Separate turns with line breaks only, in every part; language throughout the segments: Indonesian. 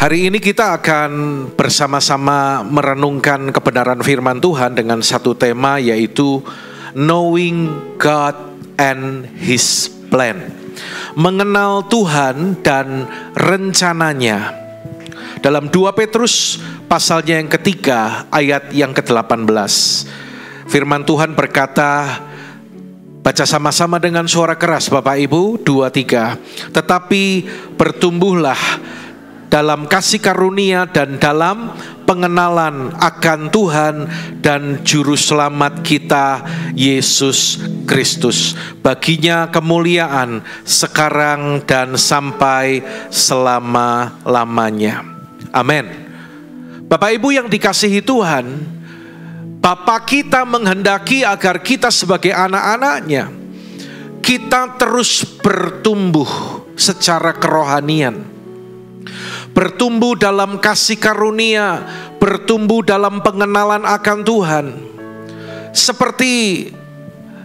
Hari ini kita akan bersama-sama merenungkan kebenaran firman Tuhan dengan satu tema, yaitu Knowing God and His Plan. Mengenal Tuhan dan rencananya. Dalam 2 Petrus pasalnya yang ketiga ayat yang ke-18. Firman Tuhan berkata, baca sama-sama dengan suara keras Bapak Ibu, 2, 3. Tetapi bertumbuhlah dalam kasih karunia dan dalam pengenalan akan Tuhan dan Juru Selamat kita, Yesus Kristus. Baginya kemuliaan sekarang dan sampai selama-lamanya. Amin. Bapak Ibu yang dikasihi Tuhan, Bapa kita menghendaki agar kita sebagai anak-anaknya, kita terus bertumbuh secara kerohanian. Bertumbuh dalam kasih karunia, bertumbuh dalam pengenalan akan Tuhan. Seperti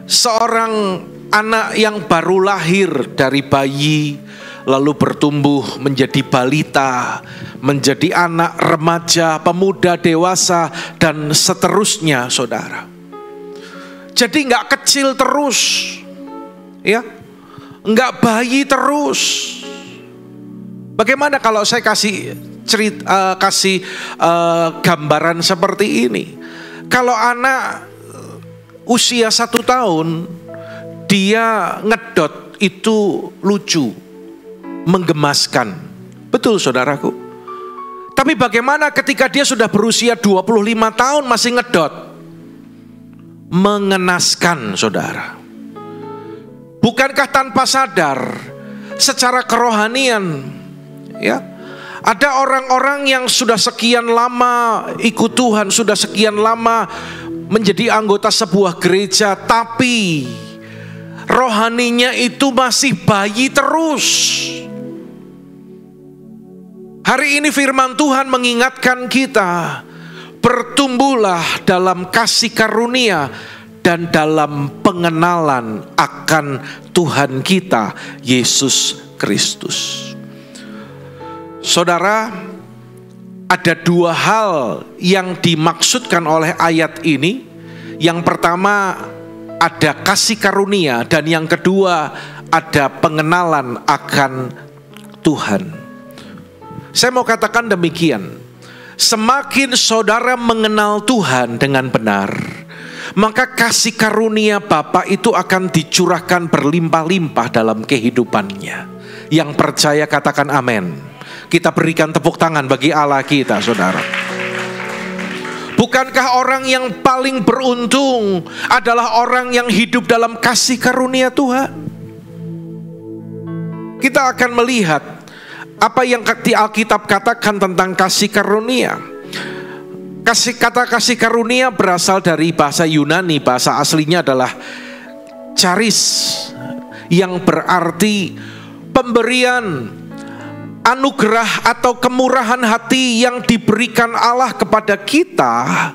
seorang anak yang baru lahir dari bayi, lalu bertumbuh menjadi balita, menjadi anak, remaja, pemuda, dewasa, dan seterusnya, saudara. Jadi nggak kecil terus, ya, nggak bayi terus. Bagaimana kalau saya kasih gambaran seperti ini? Kalau anak usia 1 tahun, dia ngedot itu lucu, menggemaskan. Betul saudaraku. Tapi bagaimana ketika dia sudah berusia 25 tahun masih ngedot? Mengenaskan, saudara. Bukankah tanpa sadar secara kerohanian, ya, ada orang-orang yang sudah sekian lama ikut Tuhan, sudah sekian lama menjadi anggota sebuah gereja, tapi rohaninya itu masih bayi terus. Hari ini firman Tuhan mengingatkan kita, bertumbuhlah dalam kasih karunia dan dalam pengenalan akan Tuhan kita, Yesus Kristus. Saudara, ada 2 hal yang dimaksudkan oleh ayat ini. Yang pertama ada kasih karunia, dan yang kedua ada pengenalan akan Tuhan. Saya mau katakan demikian, semakin saudara mengenal Tuhan dengan benar, maka kasih karunia Bapa itu akan dicurahkan berlimpah-limpah dalam kehidupannya. Yang percaya katakan amin. Kita berikan tepuk tangan bagi Allah kita, saudara. Bukankah orang yang paling beruntung adalah orang yang hidup dalam kasih karunia Tuhan? Kita akan melihat apa yang di Alkitab katakan tentang kasih karunia. Kata kasih karunia berasal dari bahasa Yunani. Bahasa aslinya adalah charis, yang berarti pemberian, anugerah atau kemurahan hati yang diberikan Allah kepada kita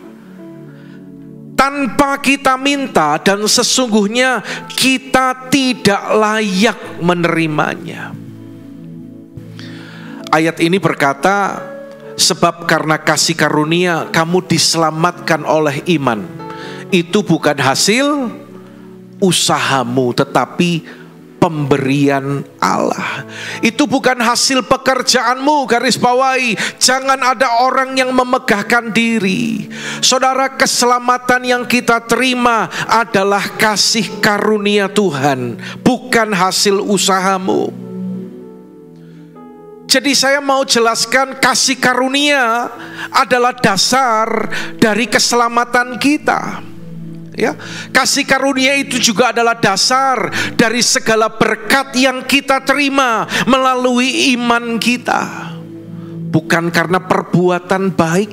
tanpa kita minta, dan sesungguhnya kita tidak layak menerimanya. Ayat ini berkata, sebab karena kasih karunia kamu diselamatkan oleh iman. Itu bukan hasil usahamu, tetapi pemberian Allah. Itu bukan hasil pekerjaanmu, garis bawahi. Jangan ada orang yang memegahkan diri. Saudara, keselamatan yang kita terima adalah kasih karunia Tuhan, bukan hasil usahamu. Jadi saya mau jelaskan, kasih karunia adalah dasar dari keselamatan kita. Ya, kasih karunia itu juga adalah dasar dari segala berkat yang kita terima melalui iman kita. Bukan karena perbuatan baik,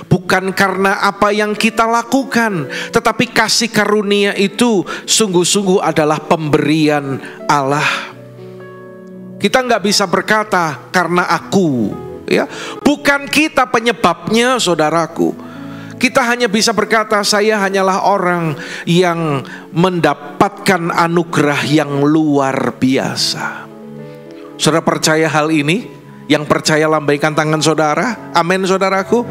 bukan karena apa yang kita lakukan, tetapi kasih karunia itu sungguh-sungguh adalah pemberian Allah. Kita nggak bisa berkata karena aku, ya, bukan kita penyebabnya, saudaraku. Kita hanya bisa berkata, saya hanyalah orang yang mendapatkan anugerah yang luar biasa. Saudara percaya hal ini? Yang percaya lambaikan tangan saudara. Amin saudaraku.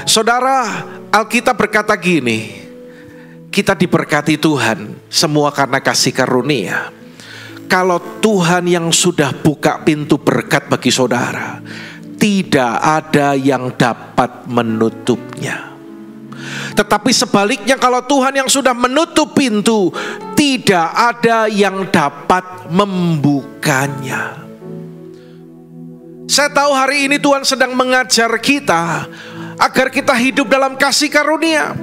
Saudara, Alkitab berkata gini, kita diberkati Tuhan semua karena kasih karunia. Kalau Tuhan yang sudah buka pintu berkat bagi saudara, tidak ada yang dapat menutupnya. Tetapi sebaliknya, kalau Tuhan yang sudah menutup pintu, tidak ada yang dapat membukanya. Saya tahu hari ini Tuhan sedang mengajar kita agar kita hidup dalam kasih karunia.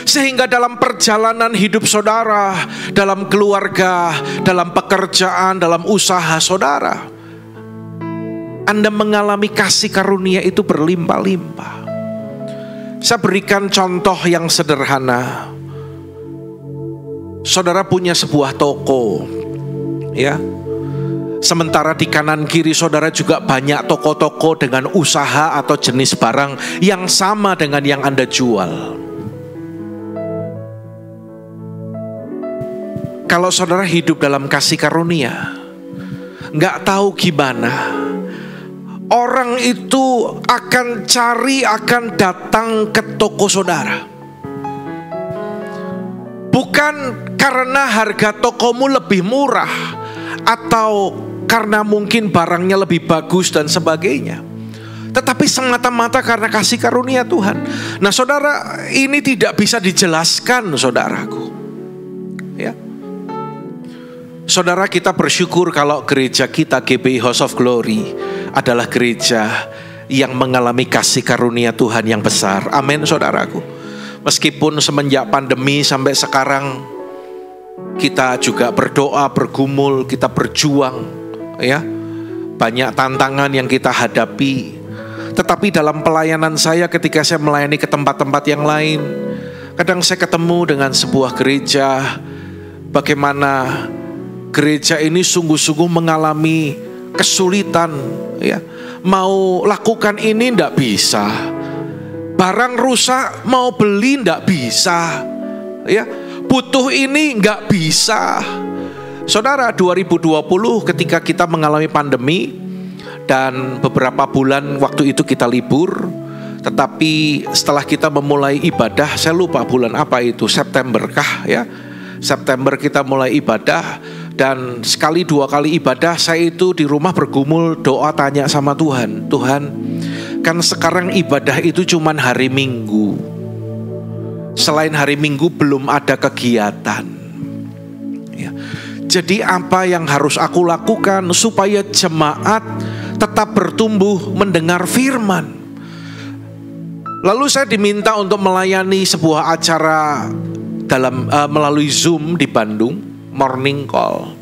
Sehingga dalam perjalanan hidup saudara, dalam keluarga, dalam pekerjaan, dalam usaha saudara, Anda mengalami kasih karunia itu berlimpah-limpah. Saya berikan contoh yang sederhana. Saudara punya sebuah toko, ya. Sementara di kanan kiri saudara juga banyak toko-toko dengan usaha atau jenis barang yang sama dengan yang Anda jual. Kalau saudara hidup dalam kasih karunia, nggak tahu gimana, orang itu akan datang ke toko saudara. Bukan karena harga tokomu lebih murah, atau karena mungkin barangnya lebih bagus dan sebagainya, tetapi semata-mata karena kasih karunia Tuhan. Nah saudara, ini tidak bisa dijelaskan saudaraku, ya. Saudara, kita bersyukur kalau gereja kita GBI House of Glory adalah gereja yang mengalami kasih karunia Tuhan yang besar. Amin saudaraku. Meskipun semenjak pandemi sampai sekarang kita juga berdoa, bergumul, kita berjuang, ya. Banyak tantangan yang kita hadapi. Tetapi dalam pelayanan saya, ketika saya melayani ke tempat-tempat yang lain, kadang saya ketemu dengan sebuah gereja, bagaimana gereja ini sungguh-sungguh mengalami kesulitan, ya. Mau lakukan ini ndak bisa. Barang rusak mau beli ndak bisa, ya. Butuh ini nggak bisa. Saudara, 2020 ketika kita mengalami pandemi dan beberapa bulan waktu itu kita libur, tetapi setelah kita memulai ibadah, saya lupa bulan apa itu, September kah, ya. September kita mulai ibadah. Dan sekali dua kali ibadah saya itu di rumah bergumul doa tanya sama Tuhan. Tuhan, kan sekarang ibadah itu cuman hari Minggu. Selain hari Minggu belum ada kegiatan, ya. Jadi apa yang harus aku lakukan supaya jemaat tetap bertumbuh mendengar firman? Lalu saya diminta untuk melayani sebuah acara melalui Zoom di Bandung, morning call.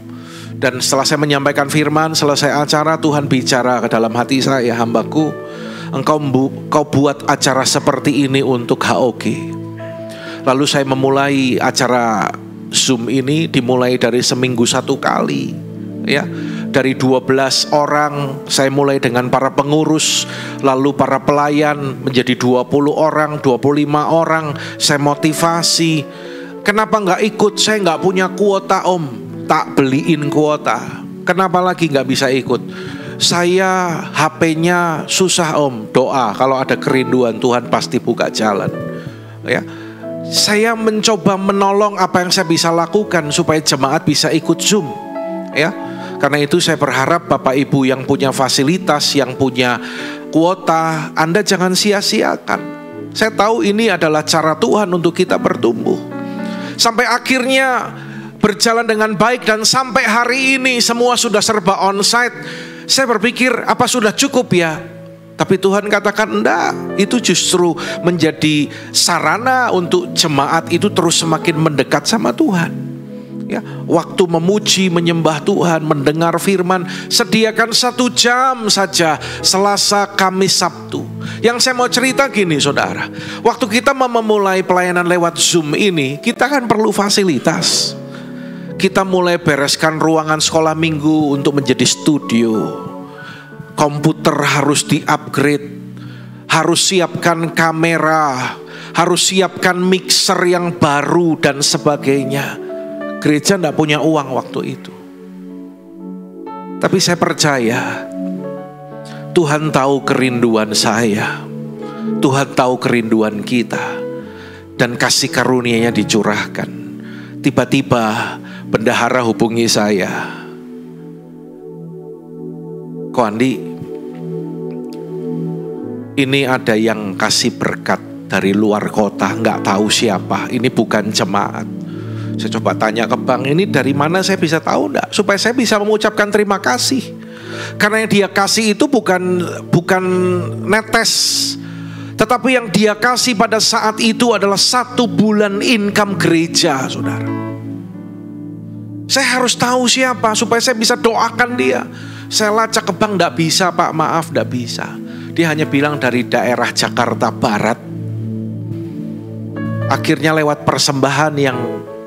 Dan setelah saya menyampaikan firman, selesai acara, Tuhan bicara ke dalam hati saya, hambaku, engkau buat acara seperti ini untuk HOG. Lalu saya memulai acara Zoom ini, dimulai dari seminggu 1 kali, ya. Dari 12 orang, saya mulai dengan para pengurus, lalu para pelayan menjadi 20 orang, 25 orang, saya motivasi. Kenapa nggak ikut? Saya nggak punya kuota om, tak beliin kuota. Kenapa lagi nggak bisa ikut? Saya HP-nya susah om, doa kalau ada kerinduan Tuhan pasti buka jalan, ya. Saya mencoba menolong apa yang saya bisa lakukan supaya jemaat bisa ikut Zoom, ya. Karena itu saya berharap Bapak Ibu yang punya fasilitas, yang punya kuota, Anda jangan sia-siakan. Saya tahu ini adalah cara Tuhan untuk kita bertumbuh. Sampai akhirnya berjalan dengan baik dan sampai hari ini semua sudah serba onsite. Saya berpikir apa sudah cukup ya? Tapi Tuhan katakan enggak, itu justru menjadi sarana untuk jemaat itu terus semakin mendekat sama Tuhan. Ya, waktu memuji, menyembah Tuhan, mendengar firman, sediakan 1 jam saja Selasa, Kamis, Sabtu. Yang saya mau cerita gini saudara, waktu kita memulai pelayanan lewat Zoom ini, kita kan perlu fasilitas. Kita mulai bereskan ruangan sekolah minggu untuk menjadi studio. Komputer harus di-upgrade, harus siapkan kamera, harus siapkan mixer yang baru dan sebagainya. Gereja tidak punya uang waktu itu. Tapi saya percaya Tuhan tahu kerinduan saya, Tuhan tahu kerinduan kita, dan kasih karunia-Nya dicurahkan. Tiba-tiba bendahara hubungi saya, "Ko Andi, ini ada yang kasih berkat dari luar kota, nggak tahu siapa, ini bukan jemaat." Saya coba tanya ke Bang, "Ini dari mana, saya bisa tahu enggak? Supaya saya bisa mengucapkan terima kasih." Karena yang dia kasih itu bukan netes, tetapi yang dia kasih pada saat itu adalah 1 bulan income gereja, saudara. Saya harus tahu siapa supaya saya bisa doakan dia. Saya lacak ke Bang, "Enggak bisa Pak, maaf enggak bisa." Dia hanya bilang dari daerah Jakarta Barat. Akhirnya lewat persembahan yang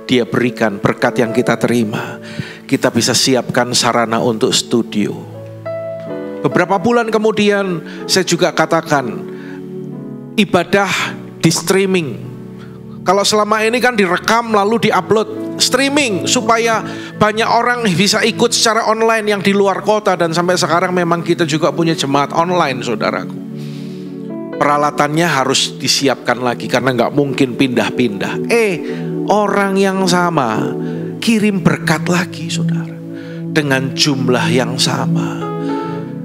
dia berikan, berkat yang kita terima, kita bisa siapkan sarana untuk studio. Beberapa bulan kemudian saya juga katakan, ibadah di streaming. Kalau selama ini kan direkam lalu diupload, streaming supaya banyak orang bisa ikut secara online yang di luar kota. Dan sampai sekarang memang kita juga punya jemaat online, saudaraku. Peralatannya harus disiapkan lagi karena gak mungkin pindah-pindah. Orang yang sama kirim berkat lagi, saudara, dengan jumlah yang sama.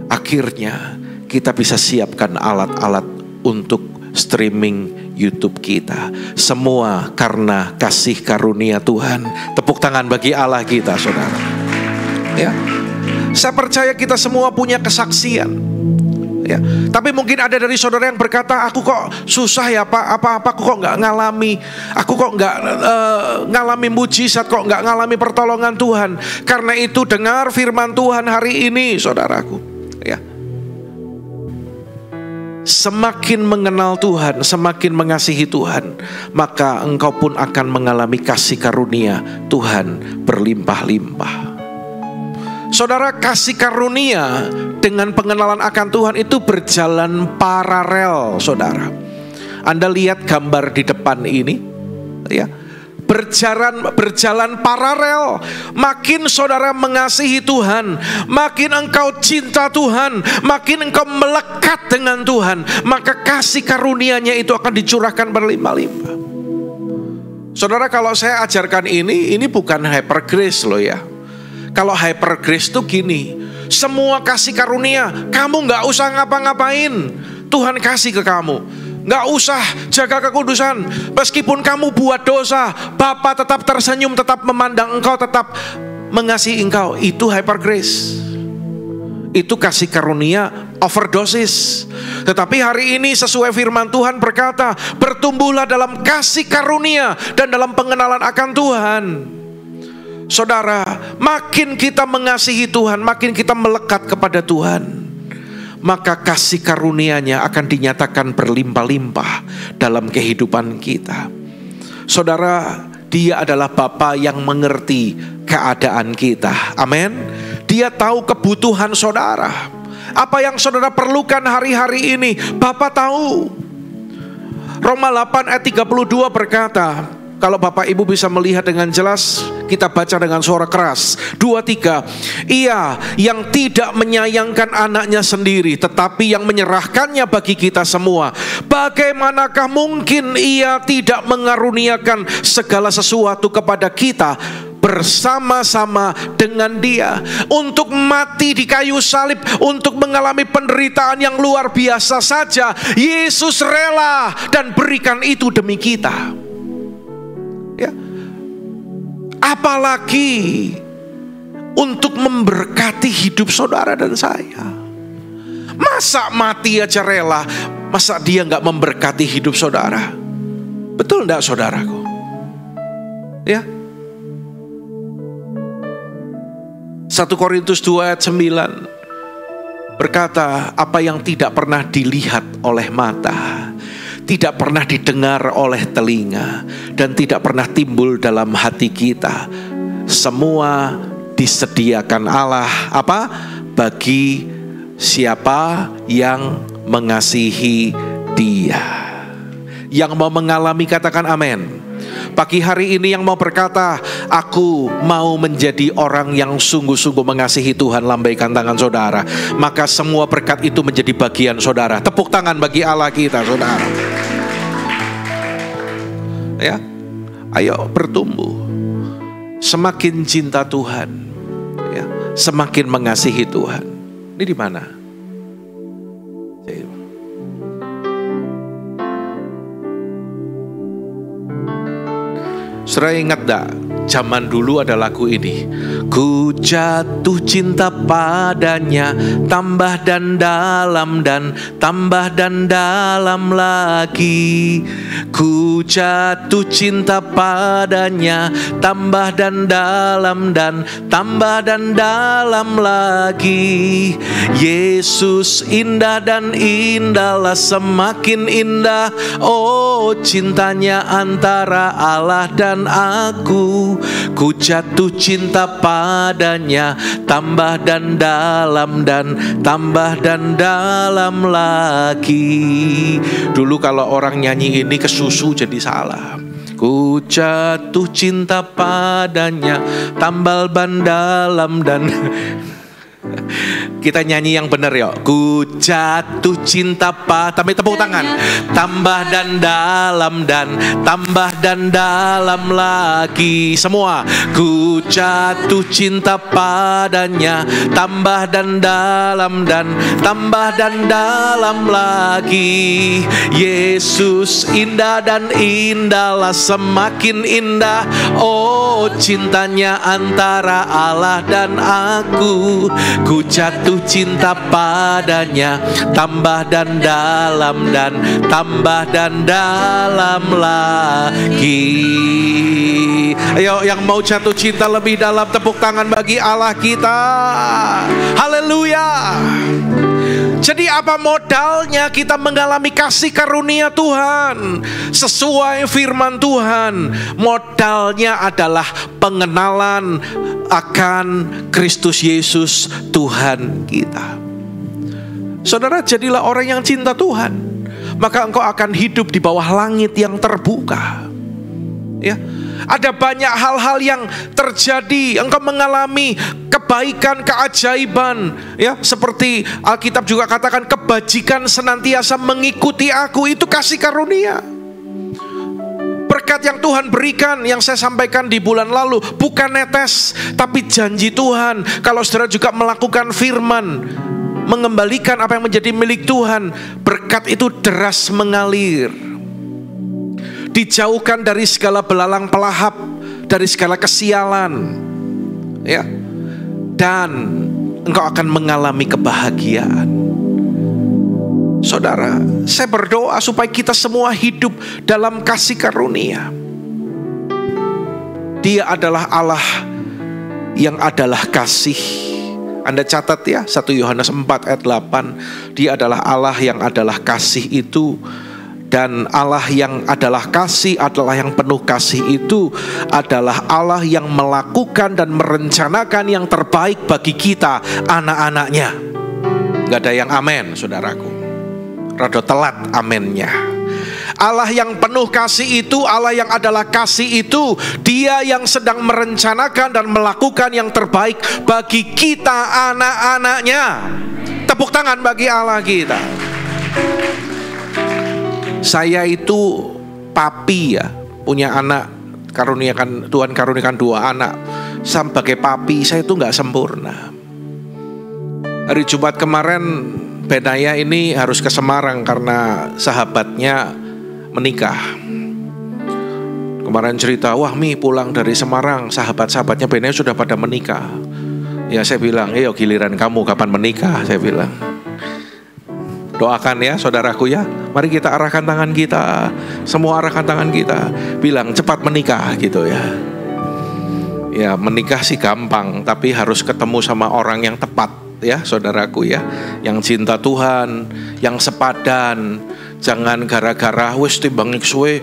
Akhirnya kita bisa siapkan alat-alat untuk streaming YouTube kita. Semua karena kasih karunia Tuhan. Tepuk tangan bagi Allah kita, saudara. Ya, saya percaya kita semua punya kesaksian. Ya, tapi mungkin ada dari saudara yang berkata, "Aku kok susah ya Pak, apa-apa aku kok nggak ngalami, aku kok nggak ngalami mujizat, kok nggak ngalami pertolongan Tuhan." Karena itu dengar firman Tuhan hari ini, saudaraku. Ya, semakin mengenal Tuhan, semakin mengasihi Tuhan, maka engkau pun akan mengalami kasih karunia Tuhan berlimpah-limpah. Saudara, kasih karunia dengan pengenalan akan Tuhan itu berjalan paralel, saudara. Anda lihat gambar di depan ini, ya. Berjalan paralel. Makin saudara mengasihi Tuhan, makin engkau cinta Tuhan, makin engkau melekat dengan Tuhan, maka kasih karunia-Nya itu akan dicurahkan berlimpah-limpah. Saudara, kalau saya ajarkan ini bukan hyper grace loh ya. Kalau hyper grace itu gini, semua kasih karunia, kamu gak usah ngapa-ngapain, Tuhan kasih ke kamu. Gak usah jaga kekudusan, meskipun kamu buat dosa, Bapa tetap tersenyum, tetap memandang engkau, tetap mengasihi engkau. Itu hyper grace. Itu kasih karunia overdosis. Tetapi hari ini sesuai firman Tuhan berkata, bertumbuhlah dalam kasih karunia dan dalam pengenalan akan Tuhan. Saudara, makin kita mengasihi Tuhan, makin kita melekat kepada Tuhan, maka kasih karunia-Nya akan dinyatakan berlimpah-limpah dalam kehidupan kita. Saudara, Dia adalah Bapa yang mengerti keadaan kita. Amin. Dia tahu kebutuhan saudara. Apa yang saudara perlukan hari-hari ini, Bapa tahu. Roma 8 ayat 32 berkata, kalau Bapak Ibu bisa melihat dengan jelas, kita baca dengan suara keras. 2-3. Ia yang tidak menyayangkan anaknya sendiri, tetapi yang menyerahkannya bagi kita semua. Bagaimanakah mungkin Ia tidak mengaruniakan segala sesuatu kepada kita bersama-sama dengan Dia? Untuk mati di kayu salib, untuk mengalami penderitaan yang luar biasa saja, Yesus rela dan berikan itu demi kita. Ya. Apalagi untuk memberkati hidup saudara dan saya. Masa mati aja rela, masa Dia gak memberkati hidup saudara? Betul gak saudaraku? Ya. 1 Korintus 2 ayat 9 berkata, apa yang tidak pernah dilihat oleh mata, tidak pernah didengar oleh telinga, dan tidak pernah timbul dalam hati kita, semua disediakan Allah apa? Bagi siapa yang mengasihi Dia. Yang mau mengalami katakan amin. Pagi hari ini yang mau berkata, aku mau menjadi orang yang sungguh-sungguh mengasihi Tuhan, lambaikan tangan saudara. Maka semua berkat itu menjadi bagian saudara. Tepuk tangan bagi Allah kita, saudara. Ya, ayo bertumbuh. Semakin cinta Tuhan, ya, semakin mengasihi Tuhan. Ini di mana? Saudara ingat gak? Zaman dulu ada lagu ini. Ku jatuh cinta padanya, tambah dan dalam dan tambah dan dalam lagi. Ku jatuh cinta padanya, tambah dan dalam dan tambah dan dalam lagi. Yesus indah dan indahlah, semakin indah. Oh, cintanya antara Allah dan aku. Ku jatuh cinta padanya, tambah dan dalam dan tambah dan dalam lagi. Dulu kalau orang nyanyi ini kesusu jadi salah. Ku jatuh cinta padanya, tambal ban dalam dan kita nyanyi yang benar ya. Ku jatuh cinta tapi tepuk tangan. Tambah dan dalam dan tambah dan dalam lagi. Semua. Ku jatuh cinta padanya, tambah dan dalam dan tambah dan dalam lagi. Yesus indah dan indahlah, semakin indah. Oh, cintanya antara Allah dan aku. Ku jatuh cinta padanya, tambah dan dalam dan tambah dan dalam lagi. Ayo yang mau jatuh cinta lebih dalam, tepuk tangan bagi Allah kita. Haleluya. Jadi apa modalnya kita mengalami kasih karunia Tuhan? Sesuai firman Tuhan, modalnya adalah pengenalan akan Kristus Yesus Tuhan kita. Saudara, jadilah orang yang cinta Tuhan, maka engkau akan hidup di bawah langit yang terbuka. Ya, ada banyak hal-hal yang terjadi, engkau mengalami kebaikan, keajaiban, ya, seperti Alkitab juga katakan, kebajikan senantiasa mengikuti aku. Itu kasih karunia. Berkat yang Tuhan berikan, yang saya sampaikan di bulan lalu, bukan netes, tapi janji Tuhan. Kalau saudara juga melakukan firman, mengembalikan apa yang menjadi milik Tuhan, berkat itu deras mengalir. Dijauhkan dari segala belalang pelahap, dari segala kesialan, ya, dan engkau akan mengalami kebahagiaan. Saudara, saya berdoa supaya kita semua hidup dalam kasih karunia. Dia adalah Allah yang adalah kasih. Anda catat ya, 1 Yohanes 4 ayat 8. Dia adalah Allah yang adalah kasih itu. Dan Allah yang adalah kasih, adalah yang penuh kasih itu, adalah Allah yang melakukan dan merencanakan yang terbaik bagi kita, anak-anaknya. Gak ada yang amin, saudaraku. Rada telat amennya. Allah yang penuh kasih itu, Allah yang adalah kasih itu, Dia yang sedang merencanakan dan melakukan yang terbaik bagi kita, anak-anaknya. Tepuk tangan bagi Allah kita. Saya itu papi ya, punya anak, Tuhan karuniakan 2 anak. Sebagai papi saya itu gak sempurna. Hari Jumat kemarin Benaya ini harus ke Semarang karena sahabatnya menikah. Kemarin cerita, wah Mi pulang dari Semarang, sahabat-sahabatnya Benaya sudah pada menikah. Ya saya bilang, giliran kamu kapan menikah, saya bilang. Doakan ya saudaraku ya. Mari kita arahkan tangan kita, semua arahkan tangan kita, bilang cepat menikah gitu ya. Ya menikah sih gampang, tapi harus ketemu sama orang yang tepat ya saudaraku ya, yang cinta Tuhan, yang sepadan. Jangan gara-gara wis timbang suwe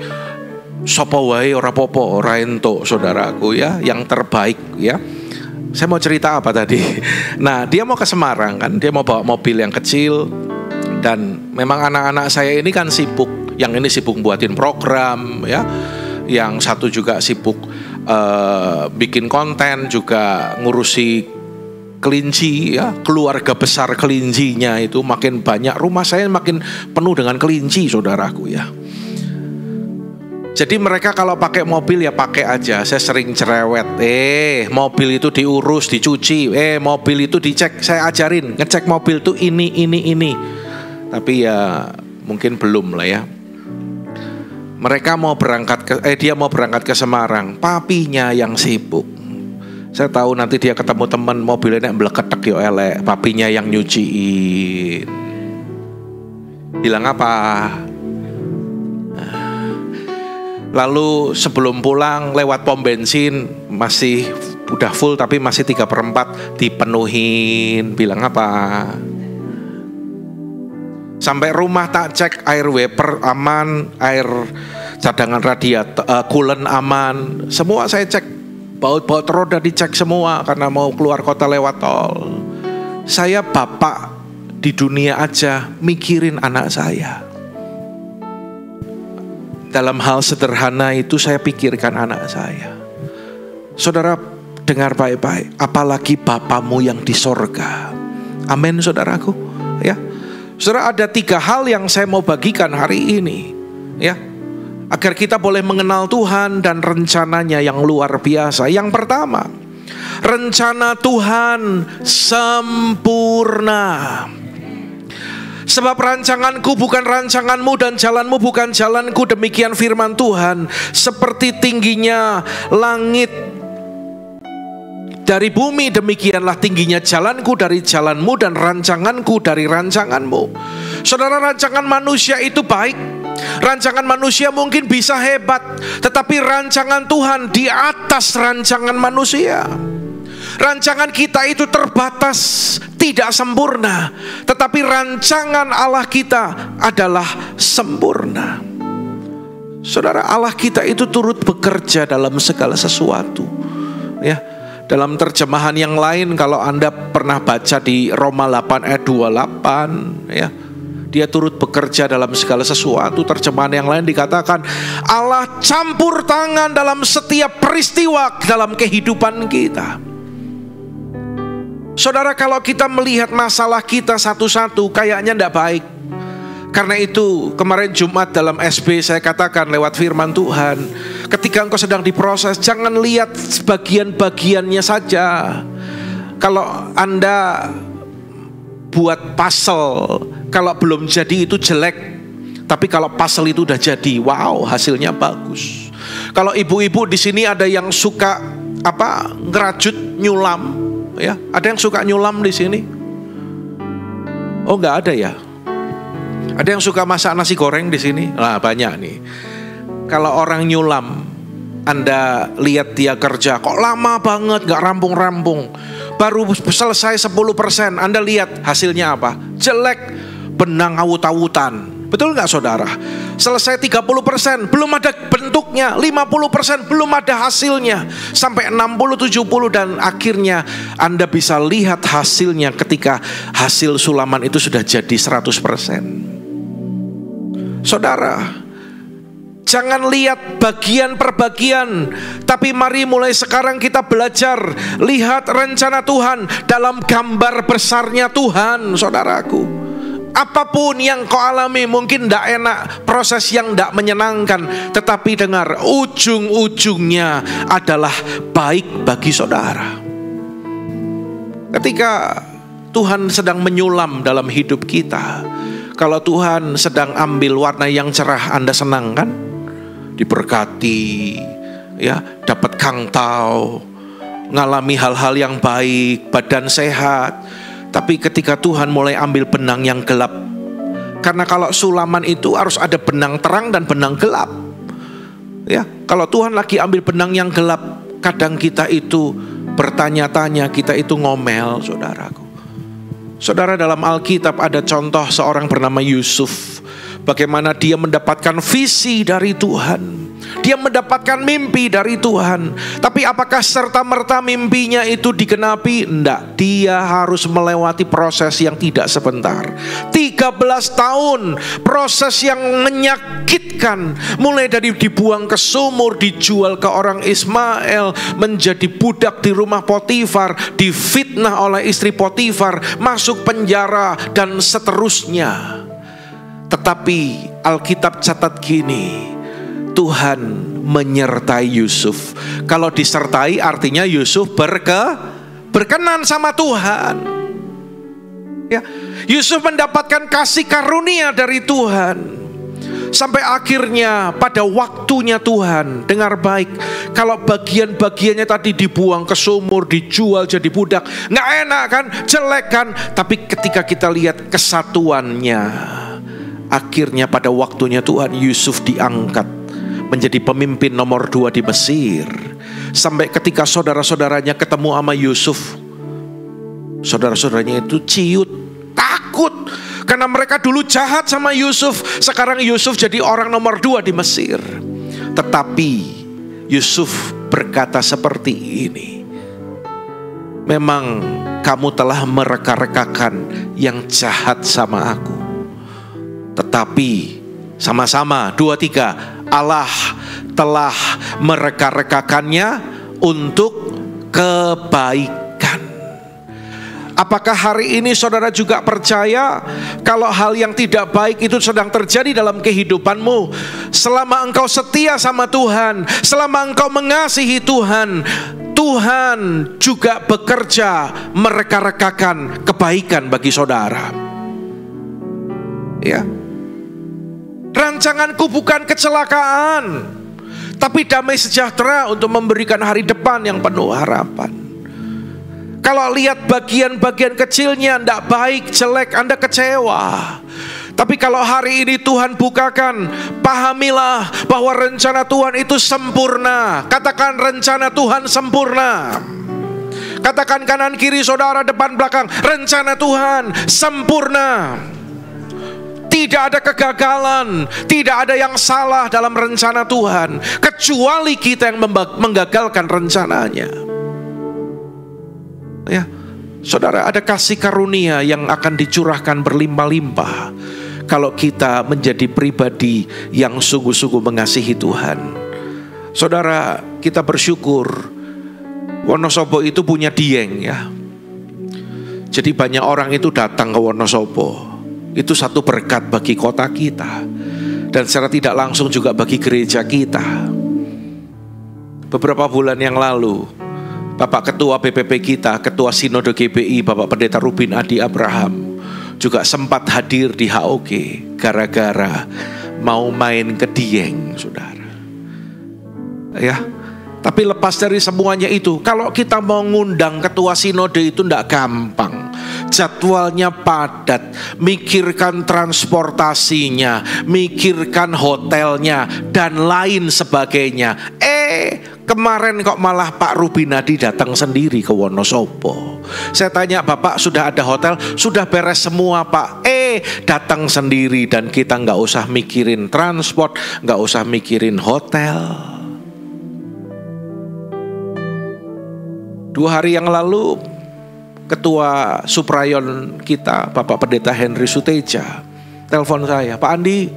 sapa wae ora popo ora entuk, saudaraku ya, yang terbaik ya. Saya mau cerita apa tadi? Nah, dia mau ke Semarang kan, dia mau bawa mobil yang kecil. Dan memang anak-anak saya ini kan sibuk. Yang ini sibuk buatin program ya, yang satu juga sibuk bikin konten, juga ngurusi kelinci ya, keluarga besar kelincinya itu makin banyak. Rumah saya makin penuh dengan kelinci, saudaraku ya. Jadi mereka kalau pakai mobil ya pakai aja. Saya sering cerewet, mobil itu diurus, dicuci, mobil itu dicek. Saya ajarin, ngecek mobil itu ini. Tapi ya mungkin belum lah ya. Mereka mau berangkat dia mau berangkat ke Semarang, papinya yang sibuk. Saya tahu nanti dia ketemu teman, mobilnya mbleketek yo elek, papinya yang nyuciin. Bilang apa? Lalu sebelum pulang lewat pom bensin masih udah full tapi masih 3/4 dipenuhin. Bilang apa? Sampai rumah tak cek air wiper aman, air cadangan radiator, coolant aman. Semua saya cek, baut roda dicek semua karena mau keluar kota lewat tol. Saya bapak di dunia aja mikirin anak saya. Dalam hal sederhana itu saya pikirkan anak saya. Saudara dengar baik-baik, apalagi Bapamu yang di sorga. Amin saudaraku ya. Saudara, ada 3 hal yang saya mau bagikan hari ini ya, agar kita boleh mengenal Tuhan dan rencananya yang luar biasa. Yang pertama, rencana Tuhan sempurna. Sebab rancanganku bukan rancanganmu dan jalanmu bukan jalanku, demikian firman Tuhan. Seperti tingginya langit dari bumi, demikianlah tingginya jalanku dari jalanmu dan rancanganku dari rancanganmu. Saudara, rancangan manusia itu baik. Rancangan manusia mungkin bisa hebat, tetapi rancangan Tuhan di atas rancangan manusia. Rancangan kita itu terbatas, tidak sempurna, tetapi rancangan Allah kita adalah sempurna. Saudara, Allah kita itu turut bekerja dalam segala sesuatu ya. Dalam terjemahan yang lain, kalau Anda pernah baca di Roma 8 ayat 28 ya, dia turut bekerja dalam segala sesuatu. Terjemahan yang lain dikatakan Allah campur tangan dalam setiap peristiwa dalam kehidupan kita. Saudara, kalau kita melihat masalah kita satu-satu kayaknya tidak baik. Karena itu kemarin Jumat dalam SB saya katakan lewat firman Tuhan, ketika engkau sedang diproses, jangan lihat bagian-bagiannya saja. Kalau Anda buat puzzle, kalau belum jadi itu jelek. Tapi kalau puzzle itu udah jadi, wow, hasilnya bagus. Kalau ibu-ibu di sini ada yang suka ngerajut, nyulam. Ya, ada yang suka nyulam di sini? Oh, nggak ada ya? Ada yang suka masak nasi goreng di sini? Nah, banyak nih. Kalau orang nyulam, Anda lihat dia kerja, kok lama banget, nggak rampung-rampung. Baru selesai 10%, Anda lihat hasilnya apa? Jelek, benang awut-awutan. Betul nggak saudara? Selesai 30%, belum ada bentuknya. 50% belum ada hasilnya. Sampai 60-70 dan akhirnya Anda bisa lihat hasilnya ketika hasil sulaman itu sudah jadi 100%. Saudara, jangan lihat bagian per bagian, tapi mari mulai sekarang kita belajar lihat rencana Tuhan dalam gambar besarnya Tuhan, saudaraku. Apapun yang kau alami mungkin tidak enak, proses yang tidak menyenangkan, tetapi dengar, ujung-ujungnya adalah baik bagi saudara. Ketika Tuhan sedang menyulam dalam hidup kita, kalau Tuhan sedang ambil warna yang cerah, Anda senang kan? Diberkati, ya, dapat kangtau, ngalami hal-hal yang baik, badan sehat. Tapi ketika Tuhan mulai ambil benang yang gelap, karena kalau sulaman itu harus ada benang terang dan benang gelap. Ya, kalau Tuhan lagi ambil benang yang gelap, kadang kita itu bertanya-tanya, kita itu ngomel, saudaraku. Saudara, dalam Alkitab ada contoh seorang bernama Yusuf. Bagaimana dia mendapatkan visi dari Tuhan. dia mendapatkan mimpi dari Tuhan. Tapi apakah serta-merta mimpinya itu digenapi? Enggak, dia harus melewati proses yang tidak sebentar. 13 tahun proses yang menyakitkan, mulai dari dibuang ke sumur, dijual ke orang Ismail, menjadi budak di rumah Potifar, difitnah oleh istri Potifar, masuk penjara, dan seterusnya. Tetapi Alkitab catat gini, Tuhan menyertai Yusuf. Kalau disertai artinya Yusuf berkenan sama Tuhan. Ya, Yusuf mendapatkan kasih karunia dari Tuhan. Sampai akhirnya pada waktunya Tuhan, dengar baik, kalau bagian-bagiannya tadi dibuang ke sumur, dijual jadi budak, nggak enak kan, jelek kan. Tapi ketika kita lihat kesatuannya, akhirnya pada waktunya Tuhan, Yusuf diangkat menjadi pemimpin nomor 2 di Mesir. Sampai ketika saudara-saudaranya ketemu sama Yusuf, saudara-saudaranya itu ciut, takut. Karena mereka dulu jahat sama Yusuf. Sekarang Yusuf jadi orang nomor 2 di Mesir. Tetapi Yusuf berkata seperti ini, memang kamu telah mereka-rekakan yang jahat sama aku, tetapi sama-sama 2, 3, Allah telah mereka-rekakannya untuk kebaikan. Apakah hari ini saudara juga percaya kalau hal yang tidak baik itu sedang terjadi dalam kehidupanmu? Selama engkau setia sama Tuhan, selama engkau mengasihi Tuhan, Tuhan juga bekerja mereka-rekakan kebaikan bagi saudara. Ya, rancanganku bukan kecelakaan, tapi damai sejahtera untuk memberikan hari depan yang penuh harapan. Kalau lihat bagian-bagian kecilnya tidak baik, jelek, Anda kecewa. Tapi kalau hari ini Tuhan bukakan, pahamilah bahwa rencana Tuhan itu sempurna. Katakan rencana Tuhan sempurna. Katakan kanan kiri saudara, depan belakang, rencana Tuhan sempurna. Tidak ada kegagalan, tidak ada yang salah dalam rencana Tuhan, kecuali kita yang menggagalkan rencananya. Ya, saudara, ada kasih karunia yang akan dicurahkan berlimpah-limpah kalau kita menjadi pribadi yang sungguh-sungguh mengasihi Tuhan. Saudara, kita bersyukur Wonosobo itu punya Dieng, ya. Jadi banyak orang itu datang ke Wonosobo. Itu satu berkat bagi kota kita, dan secara tidak langsung juga bagi gereja kita. Beberapa bulan yang lalu, Bapak Ketua BPP kita, Ketua Sinode GBI, Bapak Pendeta Rubin Adi Abraham juga sempat hadir di HOG gara-gara mau main ke Dieng, saudara. Ya, tapi lepas dari semuanya itu, kalau kita mau ngundang Ketua Sinode itu tidak gampang. Jadwalnya padat, mikirkan transportasinya, mikirkan hotelnya, dan lain sebagainya. Kemarin kok malah Pak Rubinadi datang sendiri ke Wonosobo. Saya tanya, Bapak sudah ada hotel? Sudah beres semua Pak. Datang sendiri, dan kita nggak usah mikirin transport, nggak usah mikirin hotel. 2 hari yang lalu, Ketua Suprayon kita, Bapak Pendeta Henry Suteja, telepon saya, Pak Andi,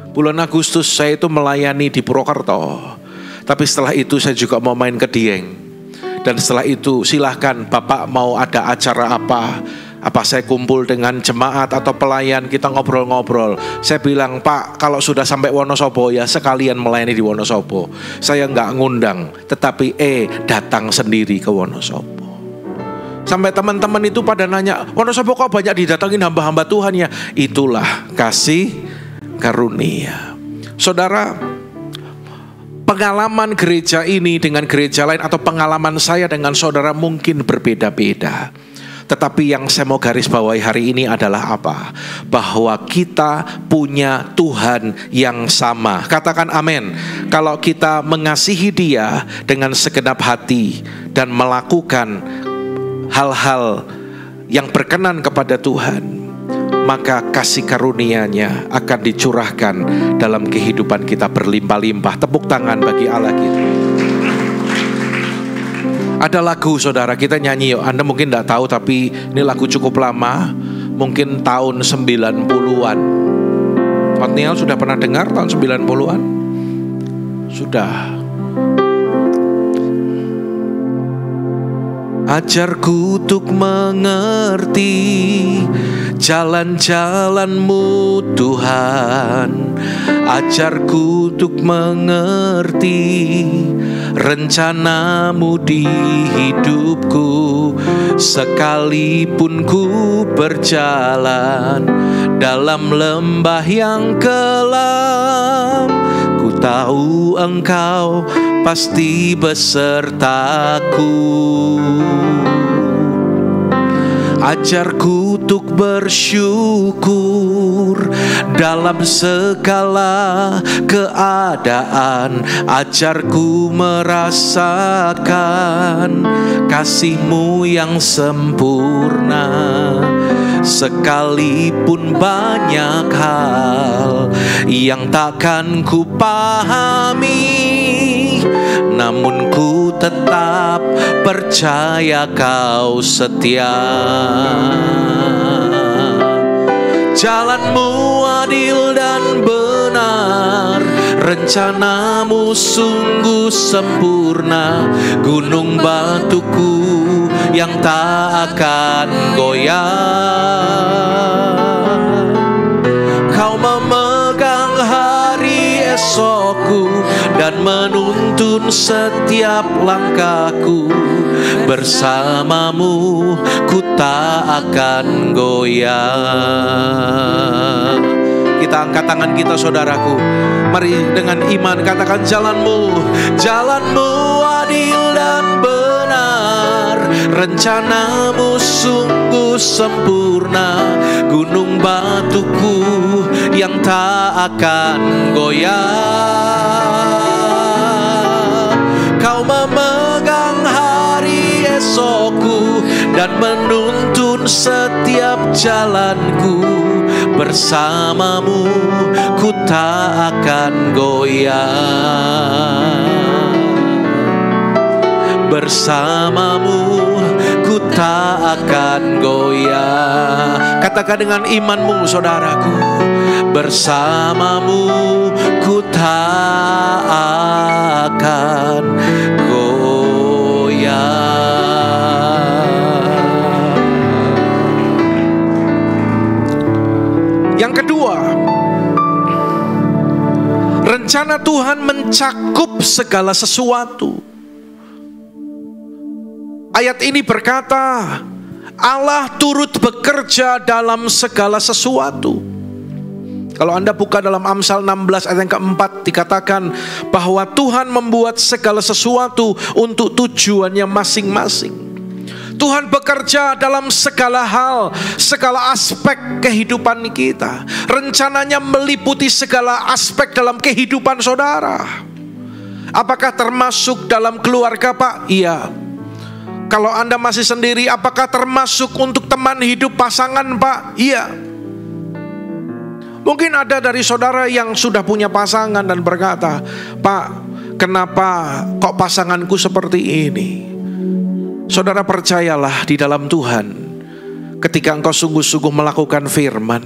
bulan Agustus saya itu melayani di Purwokerto. Tapi setelah itu saya juga mau main ke Dieng. Dan setelah itu silahkan Bapak mau ada acara apa saya kumpul dengan jemaat atau pelayan, kita ngobrol-ngobrol. Saya bilang, Pak, kalau sudah sampai Wonosobo ya sekalian melayani di Wonosobo. Saya nggak ngundang, tetapi datang sendiri ke Wonosobo. Sampai teman-teman itu pada nanya, Wonosobo kok banyak didatangin hamba-hamba Tuhan ya? Itulah kasih karunia. Saudara, pengalaman gereja ini dengan gereja lain, atau pengalaman saya dengan saudara mungkin berbeda-beda. Tetapi yang saya mau garis bawahi hari ini adalah apa? Bahwa kita punya Tuhan yang sama. Katakan amin. Kalau kita mengasihi Dia dengan segenap hati dan melakukan hal-hal yang berkenan kepada Tuhan, maka kasih karunia-Nya akan dicurahkan dalam kehidupan kita berlimpah-limpah. Tepuk tangan bagi Allah kita. Ada lagu saudara, kita nyanyi yuk. Anda mungkin tidak tahu, tapi ini lagu cukup lama, mungkin tahun 90-an. Otniel sudah pernah dengar tahun 90-an? Sudah. Ajarku untuk mengerti jalan-jalan-Mu Tuhan. Ajarku untuk mengerti rencana-Mu di hidupku. Sekalipun ku berjalan dalam lembah yang kelam, ku tahu Engkau pasti besertaku. Ajarku untuk bersyukur dalam segala keadaan. Ajarku merasakan kasih-Mu yang sempurna. Sekalipun banyak hal yang takkan ku pahami, namun ku tetap percaya Kau setia. Jalan-Mu adil dan benar, rencana-Mu sungguh sempurna. Gunung batuku yang tak akan goyah. Kau memegang hari esokku dan menuntun setiap langkahku. Bersama-Mu ku tak akan goyah. Kita angkat tangan kita saudaraku. Mari dengan iman katakan, jalan-Mu, jalan-Mu adil dan benar, rencana-Mu sungguh sempurna. Gunung batuku yang tak akan goyah. Kau memegang hari esokku dan menuntun setiap jalanku. Bersama-Mu ku tak akan goyah. Bersama-Mu ku tak akan goyah. Katakan dengan imanmu saudaraku, bersama-Mu ku tak akan goyah. Yang kedua, rencana Tuhan mencakup segala sesuatu. Ayat ini berkata, Allah turut bekerja dalam segala sesuatu. Kalau Anda buka dalam Amsal 16 ayat yang keempat, dikatakan bahwa Tuhan membuat segala sesuatu untuk tujuannya masing-masing. Tuhan bekerja dalam segala hal, segala aspek kehidupan kita. Rencananya meliputi segala aspek dalam kehidupan saudara. Apakah termasuk dalam keluarga, Pak? Iya. Kalau Anda masih sendiri, apakah termasuk untuk teman hidup pasangan, Pak? Iya. Mungkin ada dari saudara yang sudah punya pasangan dan berkata, Pak, kenapa kok pasanganku seperti ini? Saudara percayalah di dalam Tuhan, ketika engkau sungguh-sungguh melakukan firman,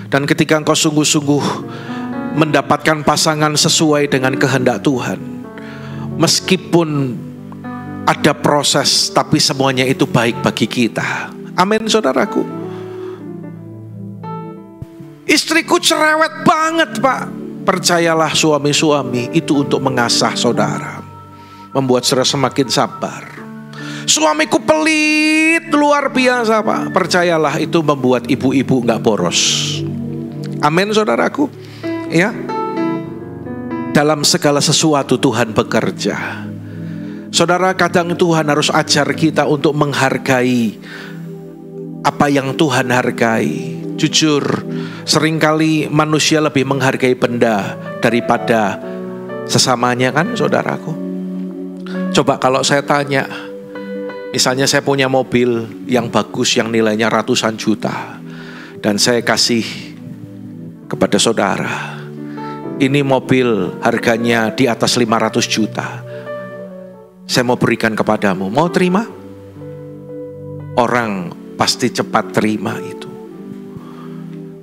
dan ketika engkau sungguh-sungguh mendapatkan pasangan sesuai dengan kehendak Tuhan, meskipun ada proses, tapi semuanya itu baik bagi kita. Amin saudaraku. Istriku cerewet banget, Pak. Percayalah suami-suami itu untuk mengasah saudara, membuat saudara semakin sabar. Suamiku pelit luar biasa, Pak. Percayalah itu membuat ibu-ibu gak boros. Amin saudaraku. Ya, dalam segala sesuatu Tuhan bekerja. Saudara, kadang Tuhan harus ajar kita untuk menghargai apa yang Tuhan hargai. Jujur, seringkali manusia lebih menghargai benda daripada sesamanya, kan saudaraku. Coba kalau saya tanya, misalnya saya punya mobil yang bagus, yang nilainya ratusan juta, dan saya kasih kepada saudara. Ini mobil harganya di atas 500 juta. Saya mau berikan kepadamu. Mau terima? Orang pasti cepat terima itu.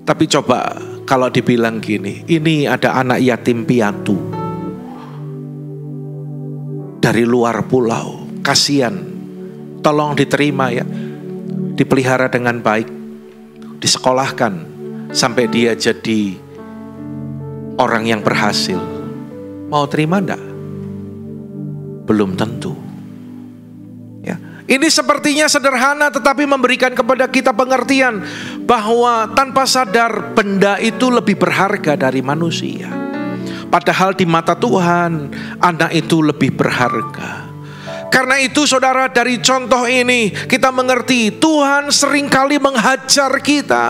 Tapi coba kalau dibilang gini, ini ada anak yatim piatu dari luar pulau, kasihan, tolong diterima ya, dipelihara dengan baik, disekolahkan sampai dia jadi orang yang berhasil. Mau terima enggak? Belum tentu. Ya. Ini sepertinya sederhana tetapi memberikan kepada kita pengertian bahwa tanpa sadar benda itu lebih berharga dari manusia. Padahal di mata Tuhan anak itu lebih berharga. Karena itu saudara, dari contoh ini kita mengerti Tuhan seringkali menghajar kita.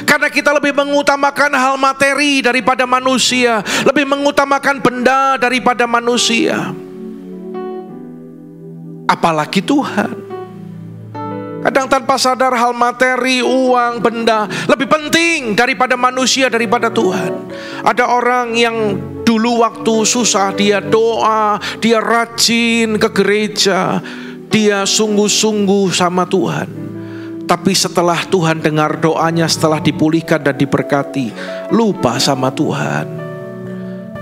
Karena kita lebih mengutamakan hal materi daripada manusia, lebih mengutamakan benda daripada manusia. Apalagi Tuhan. Kadang tanpa sadar hal materi, uang, benda lebih penting daripada manusia, daripada Tuhan. Ada orang yang dulu waktu susah dia doa, dia rajin ke gereja, dia sungguh-sungguh sama Tuhan. Tapi setelah Tuhan dengar doanya, setelah dipulihkan dan diberkati, lupa sama Tuhan.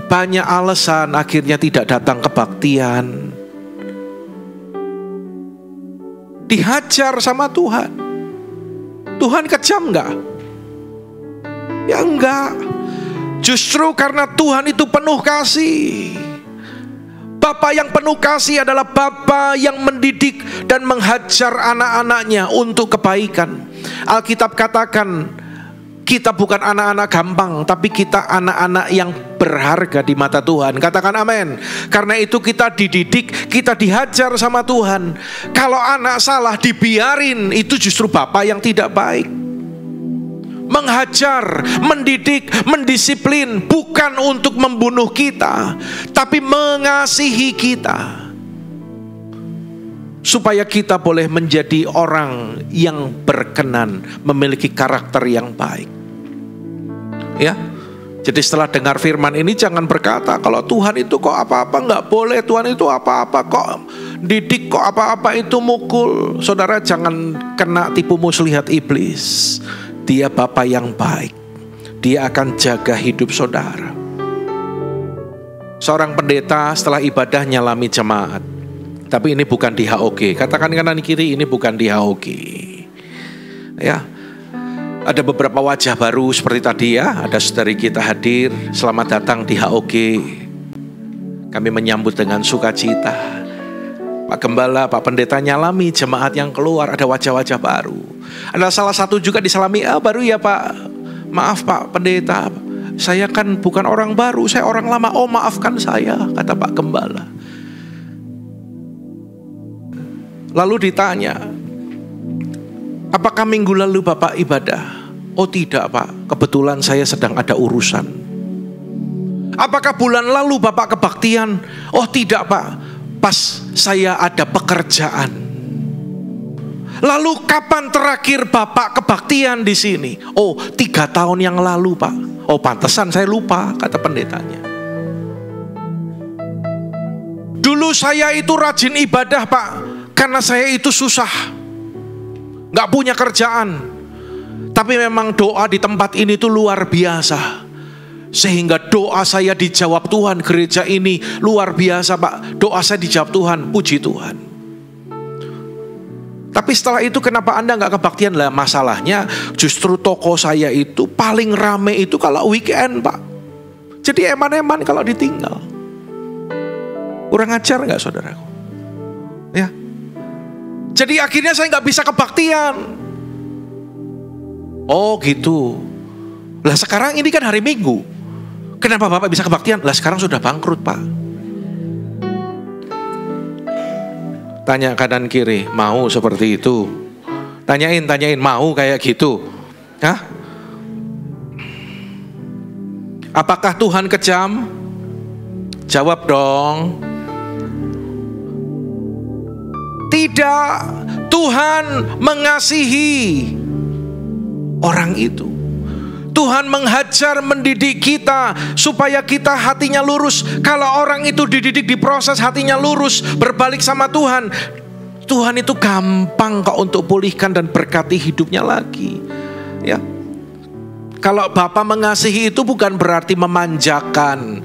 Banyak alasan akhirnya tidak datang kebaktian. Dihajar sama Tuhan. Tuhan kejam enggak? Ya enggak. Justru karena Tuhan itu penuh kasih. Bapa yang penuh kasih adalah Bapa yang mendidik dan menghajar anak-anaknya untuk kebaikan. Alkitab katakan kita bukan anak-anak gampang, tapi kita anak-anak yang berharga di mata Tuhan. Katakan amin. Karena itu kita dididik, kita dihajar sama Tuhan. Kalau anak salah dibiarin, itu justru Bapa yang tidak baik. Menghajar, mendidik, mendisiplin bukan untuk membunuh kita, tapi mengasihi kita. Supaya kita boleh menjadi orang yang berkenan, memiliki karakter yang baik. Ya, jadi setelah dengar firman ini jangan berkata kalau Tuhan itu kok apa-apa nggak boleh, Tuhan itu apa-apa kok didik, kok apa-apa itu mukul. Saudara jangan kena tipu muslihat iblis. Dia Bapa yang baik. Dia akan jaga hidup saudara. Seorang pendeta setelah ibadah nyalami jemaat. Tapi ini bukan di HOG. Katakan kanan kiri, ini bukan di HOG. Ya. Ada beberapa wajah baru seperti tadi ya. Ada saudari kita hadir. Selamat datang di HOG. Kami menyambut dengan sukacita. Pak Gembala, Pak Pendeta nyalami jemaat yang keluar. Ada wajah-wajah baru. Ada salah satu juga disalami. Baru ya Pak. Maaf Pak Pendeta. Saya kan bukan orang baru. Saya orang lama. Oh maafkan saya. Kata Pak Gembala. Lalu ditanya, apakah minggu lalu Bapak ibadah? Oh tidak Pak, kebetulan saya sedang ada urusan. Apakah bulan lalu Bapak kebaktian? Oh tidak Pak, pas saya ada pekerjaan. Lalu kapan terakhir Bapak kebaktian di sini? Oh 3 tahun yang lalu Pak. Oh pantesan saya lupa, kata pendetanya. Dulu saya itu rajin ibadah Pak, karena saya itu susah, gak punya kerjaan. Tapi memang doa di tempat ini tuh luar biasa, sehingga doa saya dijawab Tuhan. Gereja ini luar biasa Pak, doa saya dijawab Tuhan, puji Tuhan. Tapi setelah itu kenapa Anda gak kebaktian? Lah masalahnya justru toko saya itu paling rame itu kalau weekend Pak. Jadi eman-eman kalau ditinggal. Kurang ajar gak saudaraku? Ya. Jadi akhirnya saya gak bisa kebaktian. Oh gitu. Lah sekarang ini kan hari Minggu. Kenapa Bapak bisa kebaktian? Lah sekarang sudah bangkrut Pak. Tanya kanan kiri, mau seperti itu? Tanyain, mau kayak gitu? Hah? Apakah Tuhan kejam? Jawab dong. Tidak, Tuhan mengasihi. orang itu. Tuhan menghajar, mendidik kita supaya kita hatinya lurus. Kalau orang itu dididik, diproses, hatinya lurus, berbalik sama Tuhan, Tuhan itu gampang kok untuk pulihkan dan berkati hidupnya lagi. Ya, kalau Bapa mengasihi itu bukan berarti memanjakan,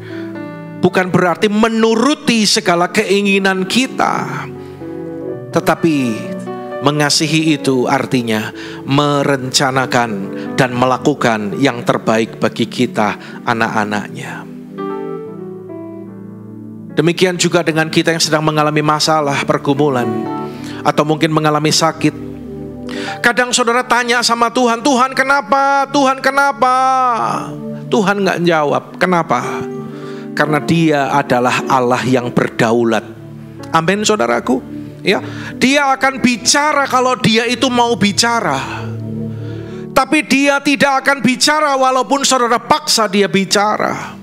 bukan berarti menuruti segala keinginan kita, tetapi mengasihi itu artinya merencanakan dan melakukan yang terbaik bagi kita, anak-anaknya. Demikian juga dengan kita yang sedang mengalami masalah, pergumulan, atau mungkin mengalami sakit. Kadang saudara tanya sama Tuhan, Tuhan kenapa? Tuhan kenapa? Tuhan gak jawab. Kenapa? Karena Dia adalah Allah yang berdaulat. Amin saudaraku. Ya, Dia akan bicara kalau Dia itu mau bicara. Tapi Dia tidak akan bicara walaupun saudara paksa Dia bicara.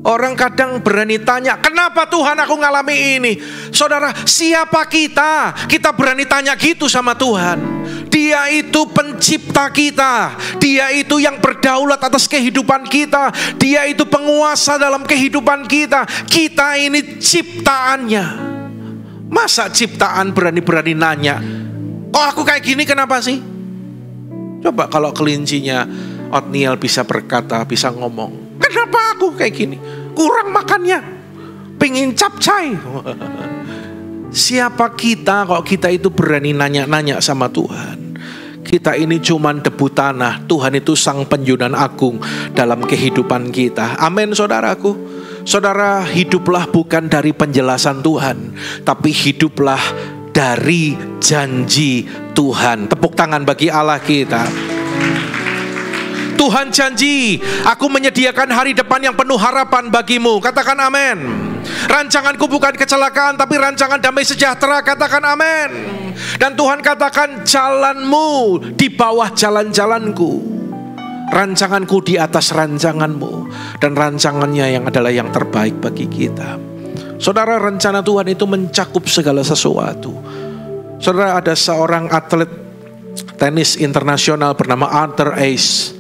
Orang kadang berani tanya, kenapa Tuhan aku ngalami ini? Saudara, siapa kita? Kita berani tanya gitu sama Tuhan. Dia itu pencipta kita. Dia itu yang berdaulat atas kehidupan kita. Dia itu penguasa dalam kehidupan kita. Kita ini ciptaannya. Masa ciptaan berani-berani nanya, kok aku kayak gini kenapa sih? Coba kalau kelincinya Othniel bisa berkata, bisa ngomong, kenapa aku kayak gini? Kurang makannya, pengen capcay. Siapa kita kok kita itu berani nanya-nanya sama Tuhan? Kita ini cuman debu tanah. Tuhan itu sang penjunan agung dalam kehidupan kita. Amin saudaraku. Saudara, hiduplah bukan dari penjelasan Tuhan, tapi hiduplah dari janji Tuhan. Tepuk tangan bagi Allah kita. Tuhan janji, aku menyediakan hari depan yang penuh harapan bagimu. Katakan amin. Rancanganku bukan kecelakaan, tapi rancangan damai sejahtera. Katakan amin. Dan Tuhan katakan, jalanmu di bawah jalan-jalanku, rancanganku di atas rancanganmu, dan rancangannya yang adalah yang terbaik bagi kita. Saudara, rencana Tuhan itu mencakup segala sesuatu. Saudara, ada seorang atlet tenis internasional bernama Arthur Ashe.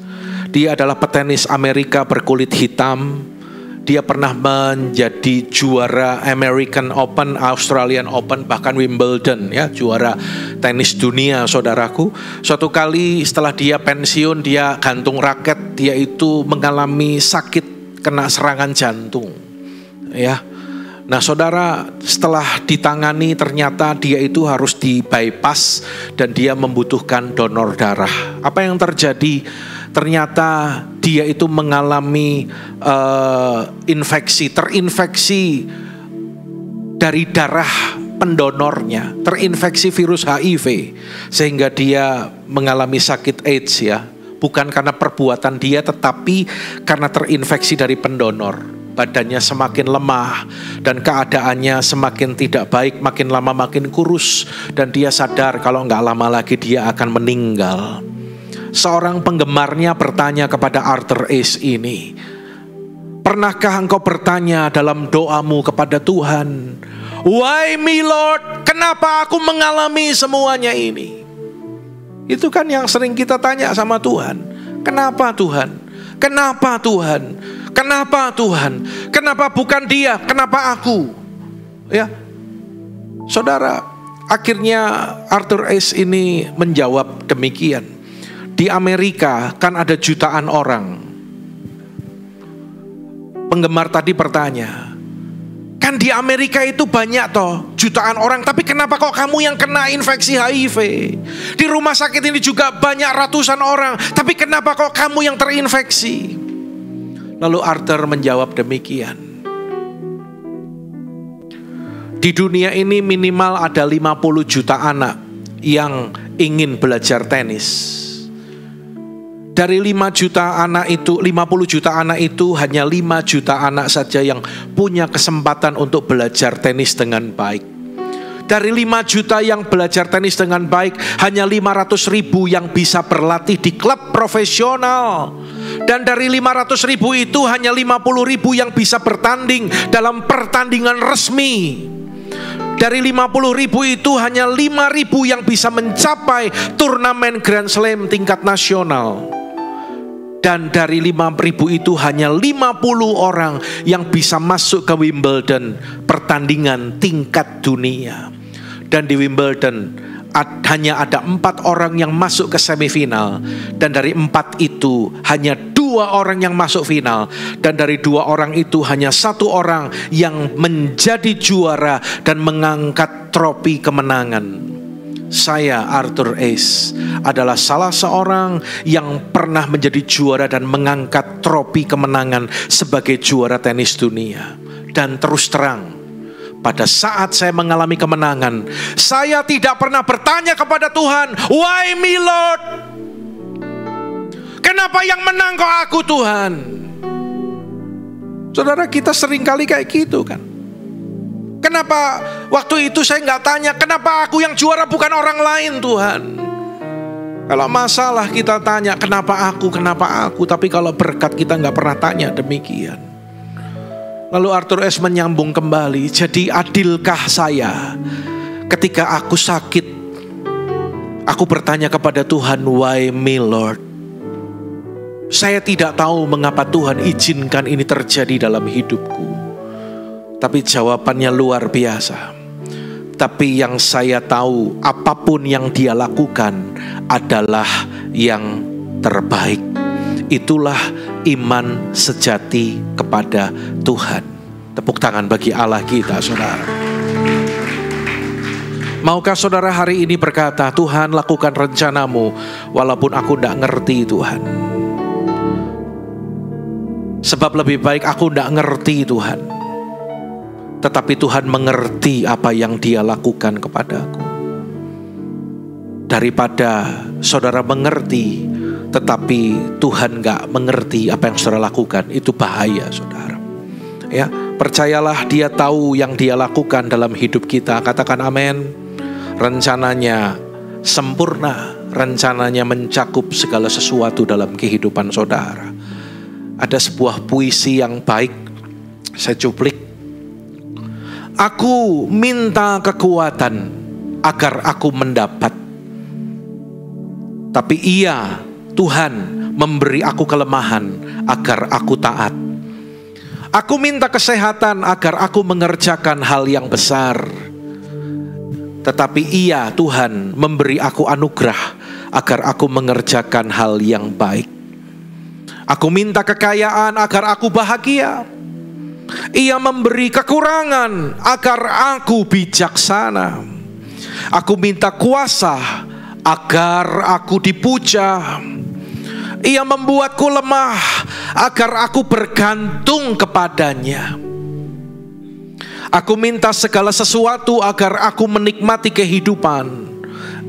Dia adalah petenis Amerika berkulit hitam. Dia pernah menjadi juara American Open, Australian Open, bahkan Wimbledon, ya, juara tenis dunia, saudaraku. Suatu kali setelah dia pensiun, dia gantung raket, dia itu mengalami sakit, kena serangan jantung, ya. Nah saudara, setelah ditangani ternyata dia itu harus di bypass dan dia membutuhkan donor darah. Apa yang terjadi? Ternyata dia itu mengalami terinfeksi dari darah pendonornya, terinfeksi virus HIV, sehingga dia mengalami sakit AIDS, ya. Bukan karena perbuatan dia, tetapi karena terinfeksi dari pendonor. Badannya semakin lemah dan keadaannya semakin tidak baik, makin lama makin kurus, dan dia sadar kalau nggak lama lagi dia akan meninggal. Seorang penggemarnya bertanya kepada Arthur Ashe ini, pernahkah engkau bertanya dalam doamu kepada Tuhan, why me Lord, kenapa aku mengalami semuanya ini? Itu kan yang sering kita tanya sama Tuhan. Kenapa Tuhan? Kenapa Tuhan? Kenapa Tuhan? Kenapa bukan dia? Kenapa aku? Ya, saudara, akhirnya Arthur Ashe ini menjawab demikian. Di Amerika kan ada jutaan orang. Penggemar tadi bertanya, kan di Amerika itu banyak toh, jutaan orang, tapi kenapa kok kamu yang kena infeksi HIV? Di rumah sakit ini juga banyak ratusan orang, tapi kenapa kok kamu yang terinfeksi? Lalu Arthur menjawab demikian. Di dunia ini minimal ada 50 juta anak yang ingin belajar tenis. Dari 50 juta anak itu hanya 5 juta anak saja yang punya kesempatan untuk belajar tenis dengan baik. Dari 5 juta yang belajar tenis dengan baik, hanya 500.000 yang bisa berlatih di klub profesional. Dan dari 500.000 itu hanya 50.000 yang bisa bertanding dalam pertandingan resmi. dari 50.000 itu hanya 5.000 yang bisa mencapai turnamen Grand Slam tingkat nasional. Dan dari 5.000 itu hanya 50 orang yang bisa masuk ke Wimbledon, pertandingan tingkat dunia. Dan di Wimbledon hanya ada 4 orang yang masuk ke semifinal. Dan dari 4 itu hanya 2 orang yang masuk final. Dan dari 2 orang itu hanya 1 orang yang menjadi juara dan mengangkat trofi kemenangan. Saya, Arthur Ashe, adalah salah seorang yang pernah menjadi juara dan mengangkat trofi kemenangan sebagai juara tenis dunia. Dan terus terang, pada saat saya mengalami kemenangan, saya tidak pernah bertanya kepada Tuhan, "Why me, Lord? Kenapa yang menang kok aku, Tuhan?" Saudara, kita seringkali kayak gitu kan. Kenapa waktu itu saya nggak tanya, kenapa aku yang juara bukan orang lain, Tuhan? Kalau masalah kita tanya, kenapa aku? Tapi kalau berkat kita nggak pernah tanya demikian. Lalu Arthur Ashe menyambung kembali, jadi adilkah saya ketika aku sakit, aku bertanya kepada Tuhan, "Why me, Lord?" Saya tidak tahu mengapa Tuhan izinkan ini terjadi dalam hidupku. Tapi jawabannya luar biasa. Tapi yang saya tahu, apapun yang Dia lakukan adalah yang terbaik. Itulah iman sejati kepada Tuhan. Tepuk tangan bagi Allah kita, saudara. Maukah saudara hari ini berkata, "Tuhan, lakukan rencanamu walaupun aku tidak ngerti, Tuhan. Sebab lebih baik aku tidak ngerti, Tuhan. Tetapi Tuhan mengerti apa yang Dia lakukan kepadaku. Daripada saudara mengerti, tetapi Tuhan gak mengerti apa yang saudara lakukan, itu bahaya, saudara. Ya, percayalah Dia tahu yang Dia lakukan dalam hidup kita. Katakan amin. Rencananya sempurna, rencananya mencakup segala sesuatu dalam kehidupan saudara. Ada sebuah puisi yang baik, saya cuplik. Aku minta kekuatan agar aku mendapat, tapi Ia, Tuhan, memberi aku kelemahan agar aku taat. Aku minta kesehatan agar aku mengerjakan hal yang besar, tetapi Ia, Tuhan, memberi aku anugerah agar aku mengerjakan hal yang baik. Aku minta kekayaan agar aku bahagia. Ia memberi kekurangan agar aku bijaksana. Aku minta kuasa agar aku dipuja. Ia membuatku lemah agar aku bergantung kepadanya. Aku minta segala sesuatu agar aku menikmati kehidupan.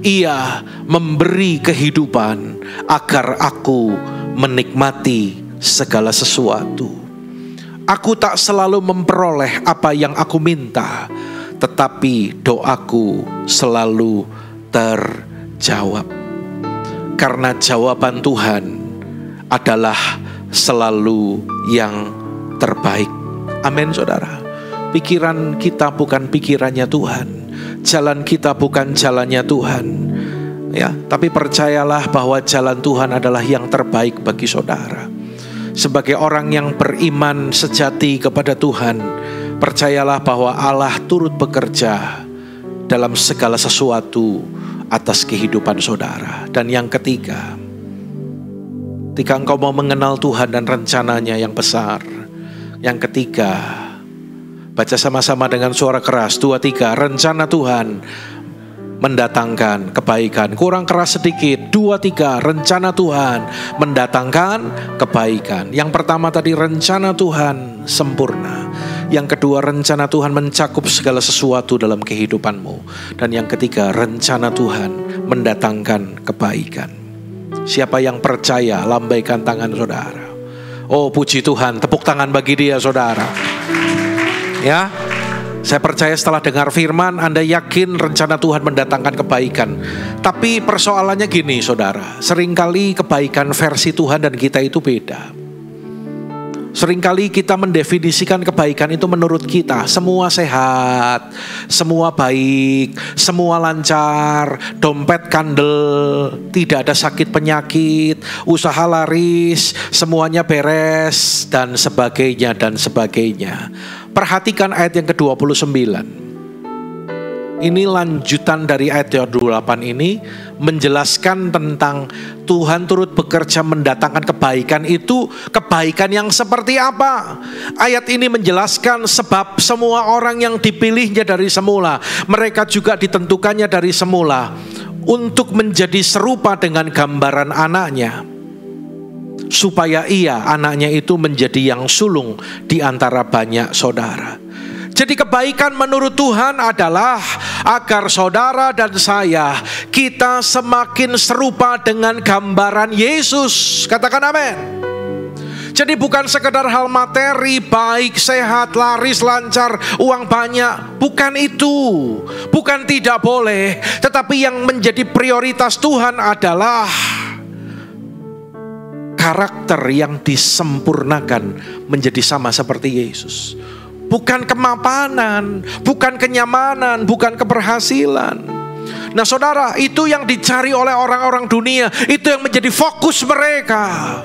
Ia memberi kehidupan agar aku menikmati segala sesuatu. Aku tak selalu memperoleh apa yang aku minta, tetapi doaku selalu terjawab. Karena jawaban Tuhan adalah selalu yang terbaik. Amin, saudara. Pikiran kita bukan pikirannya Tuhan, jalan kita bukan jalannya Tuhan. Ya, tapi percayalah bahwa jalan Tuhan adalah yang terbaik bagi saudara. Sebagai orang yang beriman sejati kepada Tuhan, percayalah bahwa Allah turut bekerja dalam segala sesuatu atas kehidupan saudara. Dan yang ketiga, ketika engkau mau mengenal Tuhan dan rencananya yang besar. Yang ketiga, baca sama-sama dengan suara keras, 2, 3, rencana Tuhan mendatangkan kebaikan. Kurang keras sedikit, 2, 3, rencana Tuhan mendatangkan kebaikan. Yang pertama tadi, rencana Tuhan sempurna. Yang kedua, rencana Tuhan mencakup segala sesuatu dalam kehidupanmu. Dan yang ketiga, rencana Tuhan mendatangkan kebaikan. Siapa yang percaya, lambaikan tangan saudara. Oh, puji Tuhan, tepuk tangan bagi dia, saudara. Ya, saya percaya setelah dengar firman, Anda yakin rencana Tuhan mendatangkan kebaikan. Tapi persoalannya gini, saudara. Seringkali kebaikan versi Tuhan dan kita itu beda. Seringkali kita mendefinisikan kebaikan itu menurut kita. Semua sehat, semua baik, semua lancar, dompet kandel, tidak ada sakit penyakit, usaha laris, semuanya beres, dan sebagainya, dan sebagainya. Perhatikan ayat yang ke-29. Ini lanjutan dari ayat 28 ini, menjelaskan tentang Tuhan turut bekerja mendatangkan kebaikan itu. Kebaikan yang seperti apa? Ayat ini menjelaskan sebab semua orang yang dipilihnya dari semula, mereka juga ditentukannya dari semula untuk menjadi serupa dengan gambaran anaknya, supaya ia, anaknya itu, menjadi yang sulung di antara banyak saudara. Jadi kebaikan menurut Tuhan adalah agar saudara dan saya, kita semakin serupa dengan gambaran Yesus. Katakan amin. Jadi bukan sekedar hal materi, baik, sehat, laris, lancar, uang banyak. Bukan itu. Bukan tidak boleh. Tetapi yang menjadi prioritas Tuhan adalah karakter yang disempurnakan menjadi sama seperti Yesus. Bukan kemapanan, bukan kenyamanan, bukan keberhasilan. Nah saudara, itu yang dicari oleh orang-orang dunia, itu yang menjadi fokus mereka.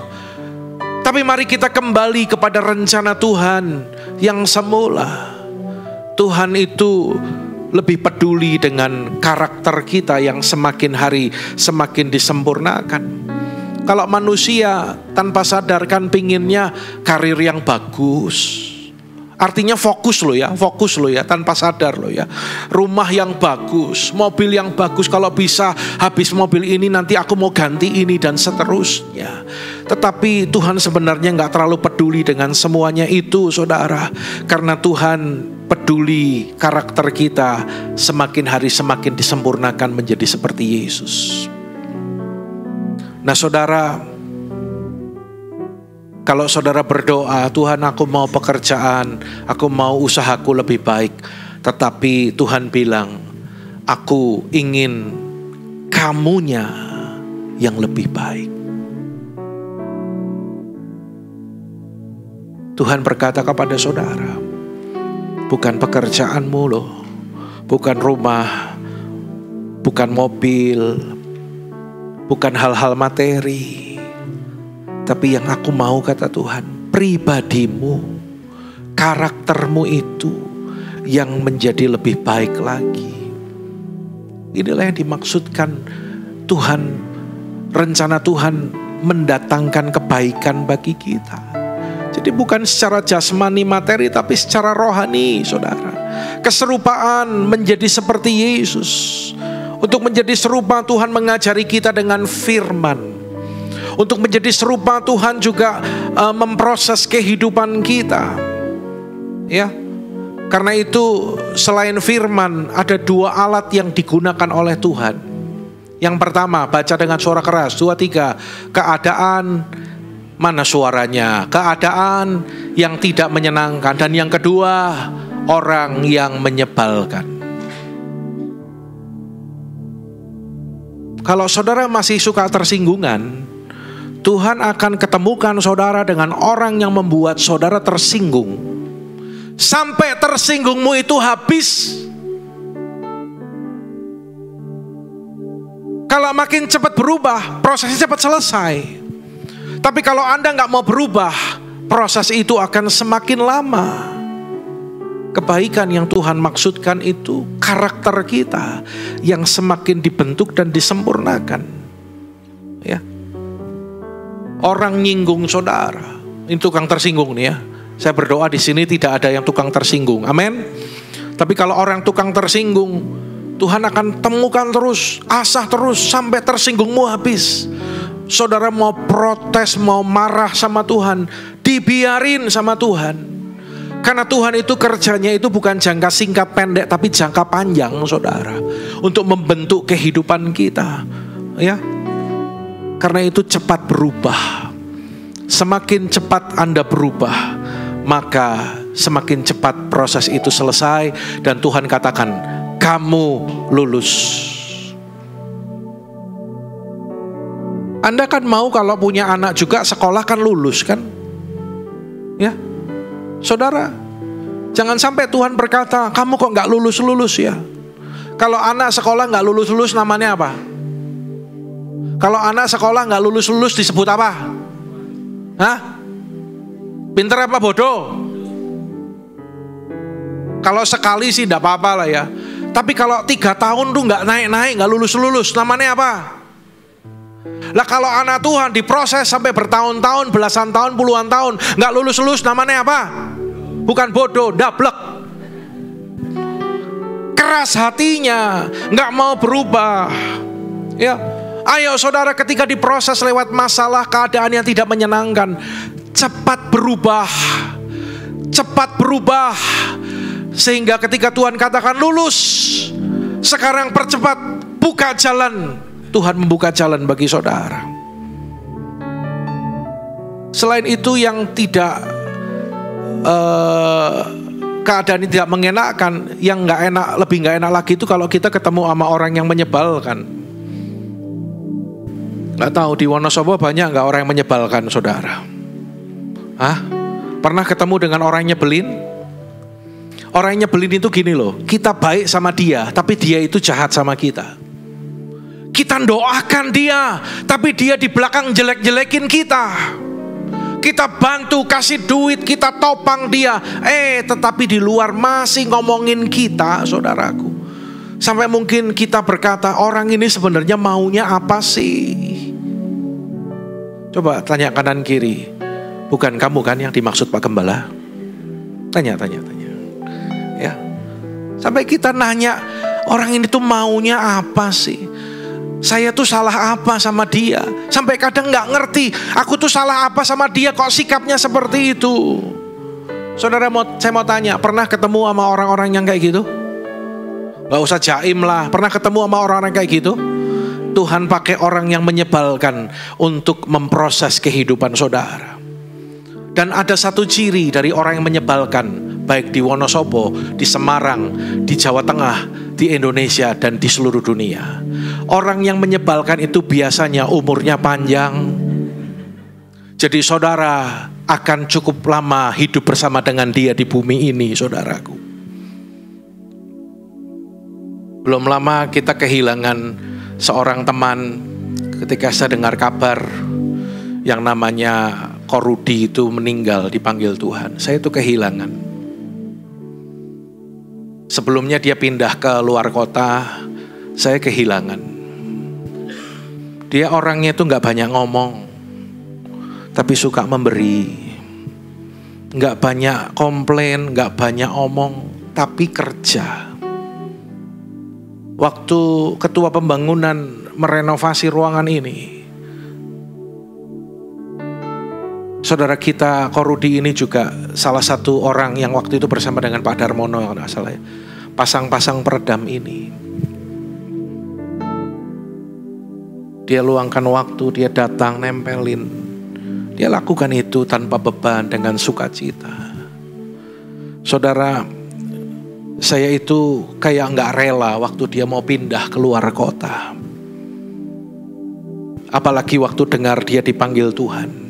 Tapi mari kita kembali kepada rencana Tuhan yang semula. Tuhan itu lebih peduli dengan karakter kita yang semakin hari semakin disempurnakan. Kalau manusia tanpa sadar kan pinginnya karir yang bagus. Artinya fokus loh ya, tanpa sadar loh ya. Rumah yang bagus, mobil yang bagus, kalau bisa habis mobil ini nanti aku mau ganti ini, dan seterusnya. Tetapi Tuhan sebenarnya gak terlalu peduli dengan semuanya itu saudara. Karena Tuhan peduli karakter kita semakin hari semakin disempurnakan menjadi seperti Yesus. Nah saudara, kalau saudara berdoa, Tuhan aku mau pekerjaan, aku mau usahaku lebih baik. Tetapi Tuhan bilang, aku ingin kamunya yang lebih baik. Tuhan berkata kepada saudara, bukan pekerjaanmu loh, bukan rumah, bukan mobil, bukan hal-hal materi. Tapi yang aku mau, kata Tuhan, pribadimu, karaktermu itu yang menjadi lebih baik lagi. Inilah yang dimaksudkan Tuhan, rencana Tuhan mendatangkan kebaikan bagi kita. Jadi bukan secara jasmani materi, tapi secara rohani saudara. Keserupaan menjadi seperti Yesus. Untuk menjadi serupa Tuhan mengajari kita dengan firman. Untuk menjadi serupa Tuhan juga memproses kehidupan kita. Ya. Karena itu selain firman ada dua alat yang digunakan oleh Tuhan. Yang pertama, baca dengan suara keras, 2, 3. Keadaan, mana suaranya? Keadaan yang tidak menyenangkan. Dan yang kedua, orang yang menyebalkan. Kalau saudara masih suka tersinggungan, Tuhan akan ketemukan saudara dengan orang yang membuat saudara tersinggung. Sampai tersinggungmu itu habis. Kalau makin cepat berubah, prosesnya cepat selesai. Tapi kalau Anda nggak mau berubah, proses itu akan semakin lama. Kebaikan yang Tuhan maksudkan itu karakter kita yang semakin dibentuk dan disempurnakan. Ya. Orang nyinggung saudara, ini tukang tersinggung nih ya. Saya berdoa di sini tidak ada yang tukang tersinggung. Amin. Tapi kalau orang tukang tersinggung, Tuhan akan temukan terus, asah terus sampai tersinggungmu habis. Saudara mau protes, mau marah sama Tuhan, dibiarin sama Tuhan. Karena Tuhan itu kerjanya itu bukan jangka singkat pendek, tapi jangka panjang saudara. Untuk membentuk kehidupan kita. Ya. Karena itu cepat berubah. Semakin cepat Anda berubah, maka semakin cepat proses itu selesai. Dan Tuhan katakan, kamu lulus. Anda kan mau kalau punya anak juga sekolah kan lulus kan? Ya, saudara, jangan sampai Tuhan berkata, kamu kok nggak lulus-lulus ya? Kalau anak sekolah nggak lulus-lulus namanya apa? Kalau anak sekolah nggak lulus-lulus disebut apa? Hah? Pinter apa bodoh? Kalau sekali sih nggak apa-apa lah ya. Tapi kalau 3 tahun tuh nggak naik-naik, nggak lulus-lulus, namanya apa? Lah kalau anak Tuhan diproses sampai bertahun-tahun, belasan tahun, puluhan tahun, nggak lulus-lulus, namanya apa? Bukan bodoh, dablek. Keras hatinya, nggak mau berubah. Ya, ayo saudara, ketika diproses lewat masalah, keadaan yang tidak menyenangkan, cepat berubah, cepat berubah. Sehingga ketika Tuhan katakan lulus, sekarang percepat, buka jalan. Tuhan membuka jalan bagi saudara. Selain itu yang tidak keadaan ini tidak mengenakan, yang nggak enak, lebih nggak enak lagi itu kalau kita ketemu sama orang yang menyebalkan. Nggak tahu di Wonosobo banyak nggak orang yang menyebalkan, saudara? Hah? Pernah ketemu dengan orang yang nyebelin? Orang yang nyebelin itu gini loh, kita baik sama dia, tapi dia itu jahat sama kita. Kita doakan dia, tapi dia di belakang jelek-jelekin kita. Kita bantu, kasih duit, kita topang dia, tetapi di luar masih ngomongin kita, saudaraku. Sampai mungkin kita berkata, orang ini sebenarnya maunya apa sih? Coba tanya kanan kiri, bukan kamu kan yang dimaksud Pak Gembala? Tanya. Ya, sampai kita nanya, orang ini tuh maunya apa sih? Saya tuh salah apa sama dia? Sampai kadang gak ngerti, aku tuh salah apa sama dia kok sikapnya seperti itu. Saudara, saya mau tanya, pernah ketemu sama orang-orang yang kayak gitu? Gak usah jaim lah, pernah ketemu sama orang-orang kayak gitu? Tuhan pakai orang yang menyebalkan untuk memproses kehidupan saudara. Dan ada satu ciri dari orang yang menyebalkan, baik di Wonosobo, di Semarang, di Jawa Tengah, di Indonesia, dan di seluruh dunia. Orang yang menyebalkan itu biasanya umurnya panjang. Jadi saudara akan cukup lama hidup bersama dengan dia di bumi ini, saudaraku. Belum lama kita kehilangan seorang teman ketika saya dengar kabar yang namanya Korudi itu meninggal, dipanggil Tuhan. Saya itu kehilangan. Sebelumnya dia pindah ke luar kota, saya kehilangan. Dia orangnya itu gak banyak ngomong, tapi suka memberi. Gak banyak komplain, gak banyak omong, tapi kerja. Waktu ketua pembangunan merenovasi ruangan ini, saudara kita Korudi ini juga salah satu orang yang waktu itu bersama dengan Pak Darmono, kalau tidak salah ya, pasang-pasang peredam ini. Dia luangkan waktu, dia datang nempelin. Dia lakukan itu tanpa beban, dengan sukacita. Saudara, saya itu kayak nggak rela waktu dia mau pindah keluar kota. Apalagi waktu dengar dia dipanggil Tuhan.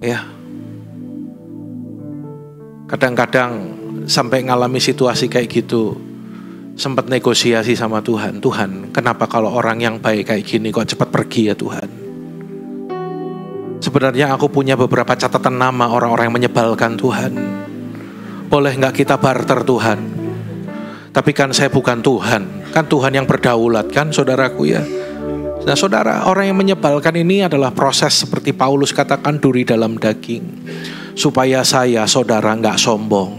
Ya, kadang-kadang sampai ngalami situasi kayak gitu, sempat negosiasi sama Tuhan. Tuhan, kenapa kalau orang yang baik kayak gini kok cepat pergi ya Tuhan? Sebenarnya aku punya beberapa catatan nama orang-orang yang menyebalkan Tuhan. Boleh gak kita barter Tuhan? Tapi kan saya bukan Tuhan, kan Tuhan yang berdaulat kan, saudaraku ya. Nah saudara, orang yang menyebalkan ini adalah proses seperti Paulus katakan, duri dalam daging. Supaya saya, saudara, gak sombong.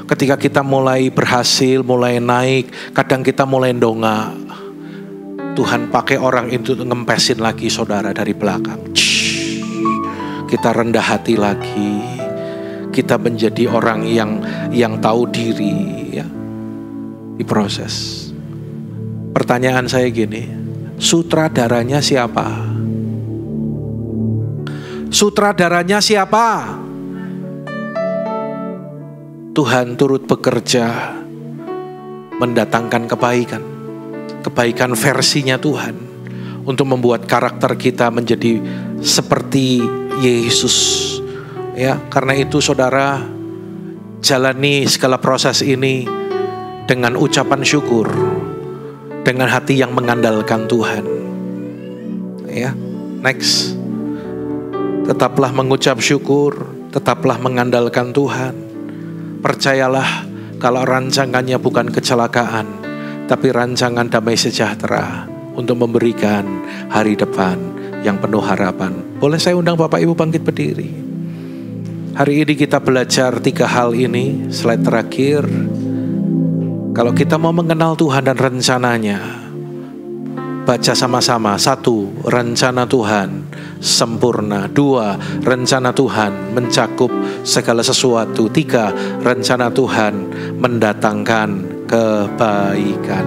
Ketika kita mulai berhasil, mulai naik, kadang kita mulai dongak. Tuhan pakai orang itu ngempesin lagi saudara dari belakang. Kita rendah hati lagi. Kita menjadi orang yang tahu diri ya. Diproses. Pertanyaan saya gini, sutradaranya siapa? Sutradaranya siapa? Tuhan turut bekerja mendatangkan kebaikan. Kebaikan versinya Tuhan untuk membuat karakter kita menjadi seperti Yesus, Ya, karena itu saudara, jalani segala proses ini dengan ucapan syukur, dengan hati yang mengandalkan Tuhan. Ya, next. Tetaplah mengucap syukur, tetaplah mengandalkan Tuhan. Percayalah kalau rancangannya bukan kecelakaan, tapi rancangan damai sejahtera untuk memberikan hari depan yang penuh harapan. Boleh saya undang Bapak Ibu bangkit berdiri? Hari ini kita belajar 3 hal ini. Slide terakhir. Kalau kita mau mengenal Tuhan dan rencananya, baca sama-sama. 1, rencana Tuhan sempurna. 2, rencana Tuhan mencakup segala sesuatu. 3, rencana Tuhan mendatangkan kebaikan.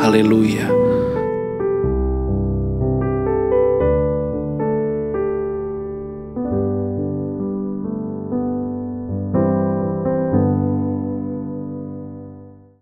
Haleluya.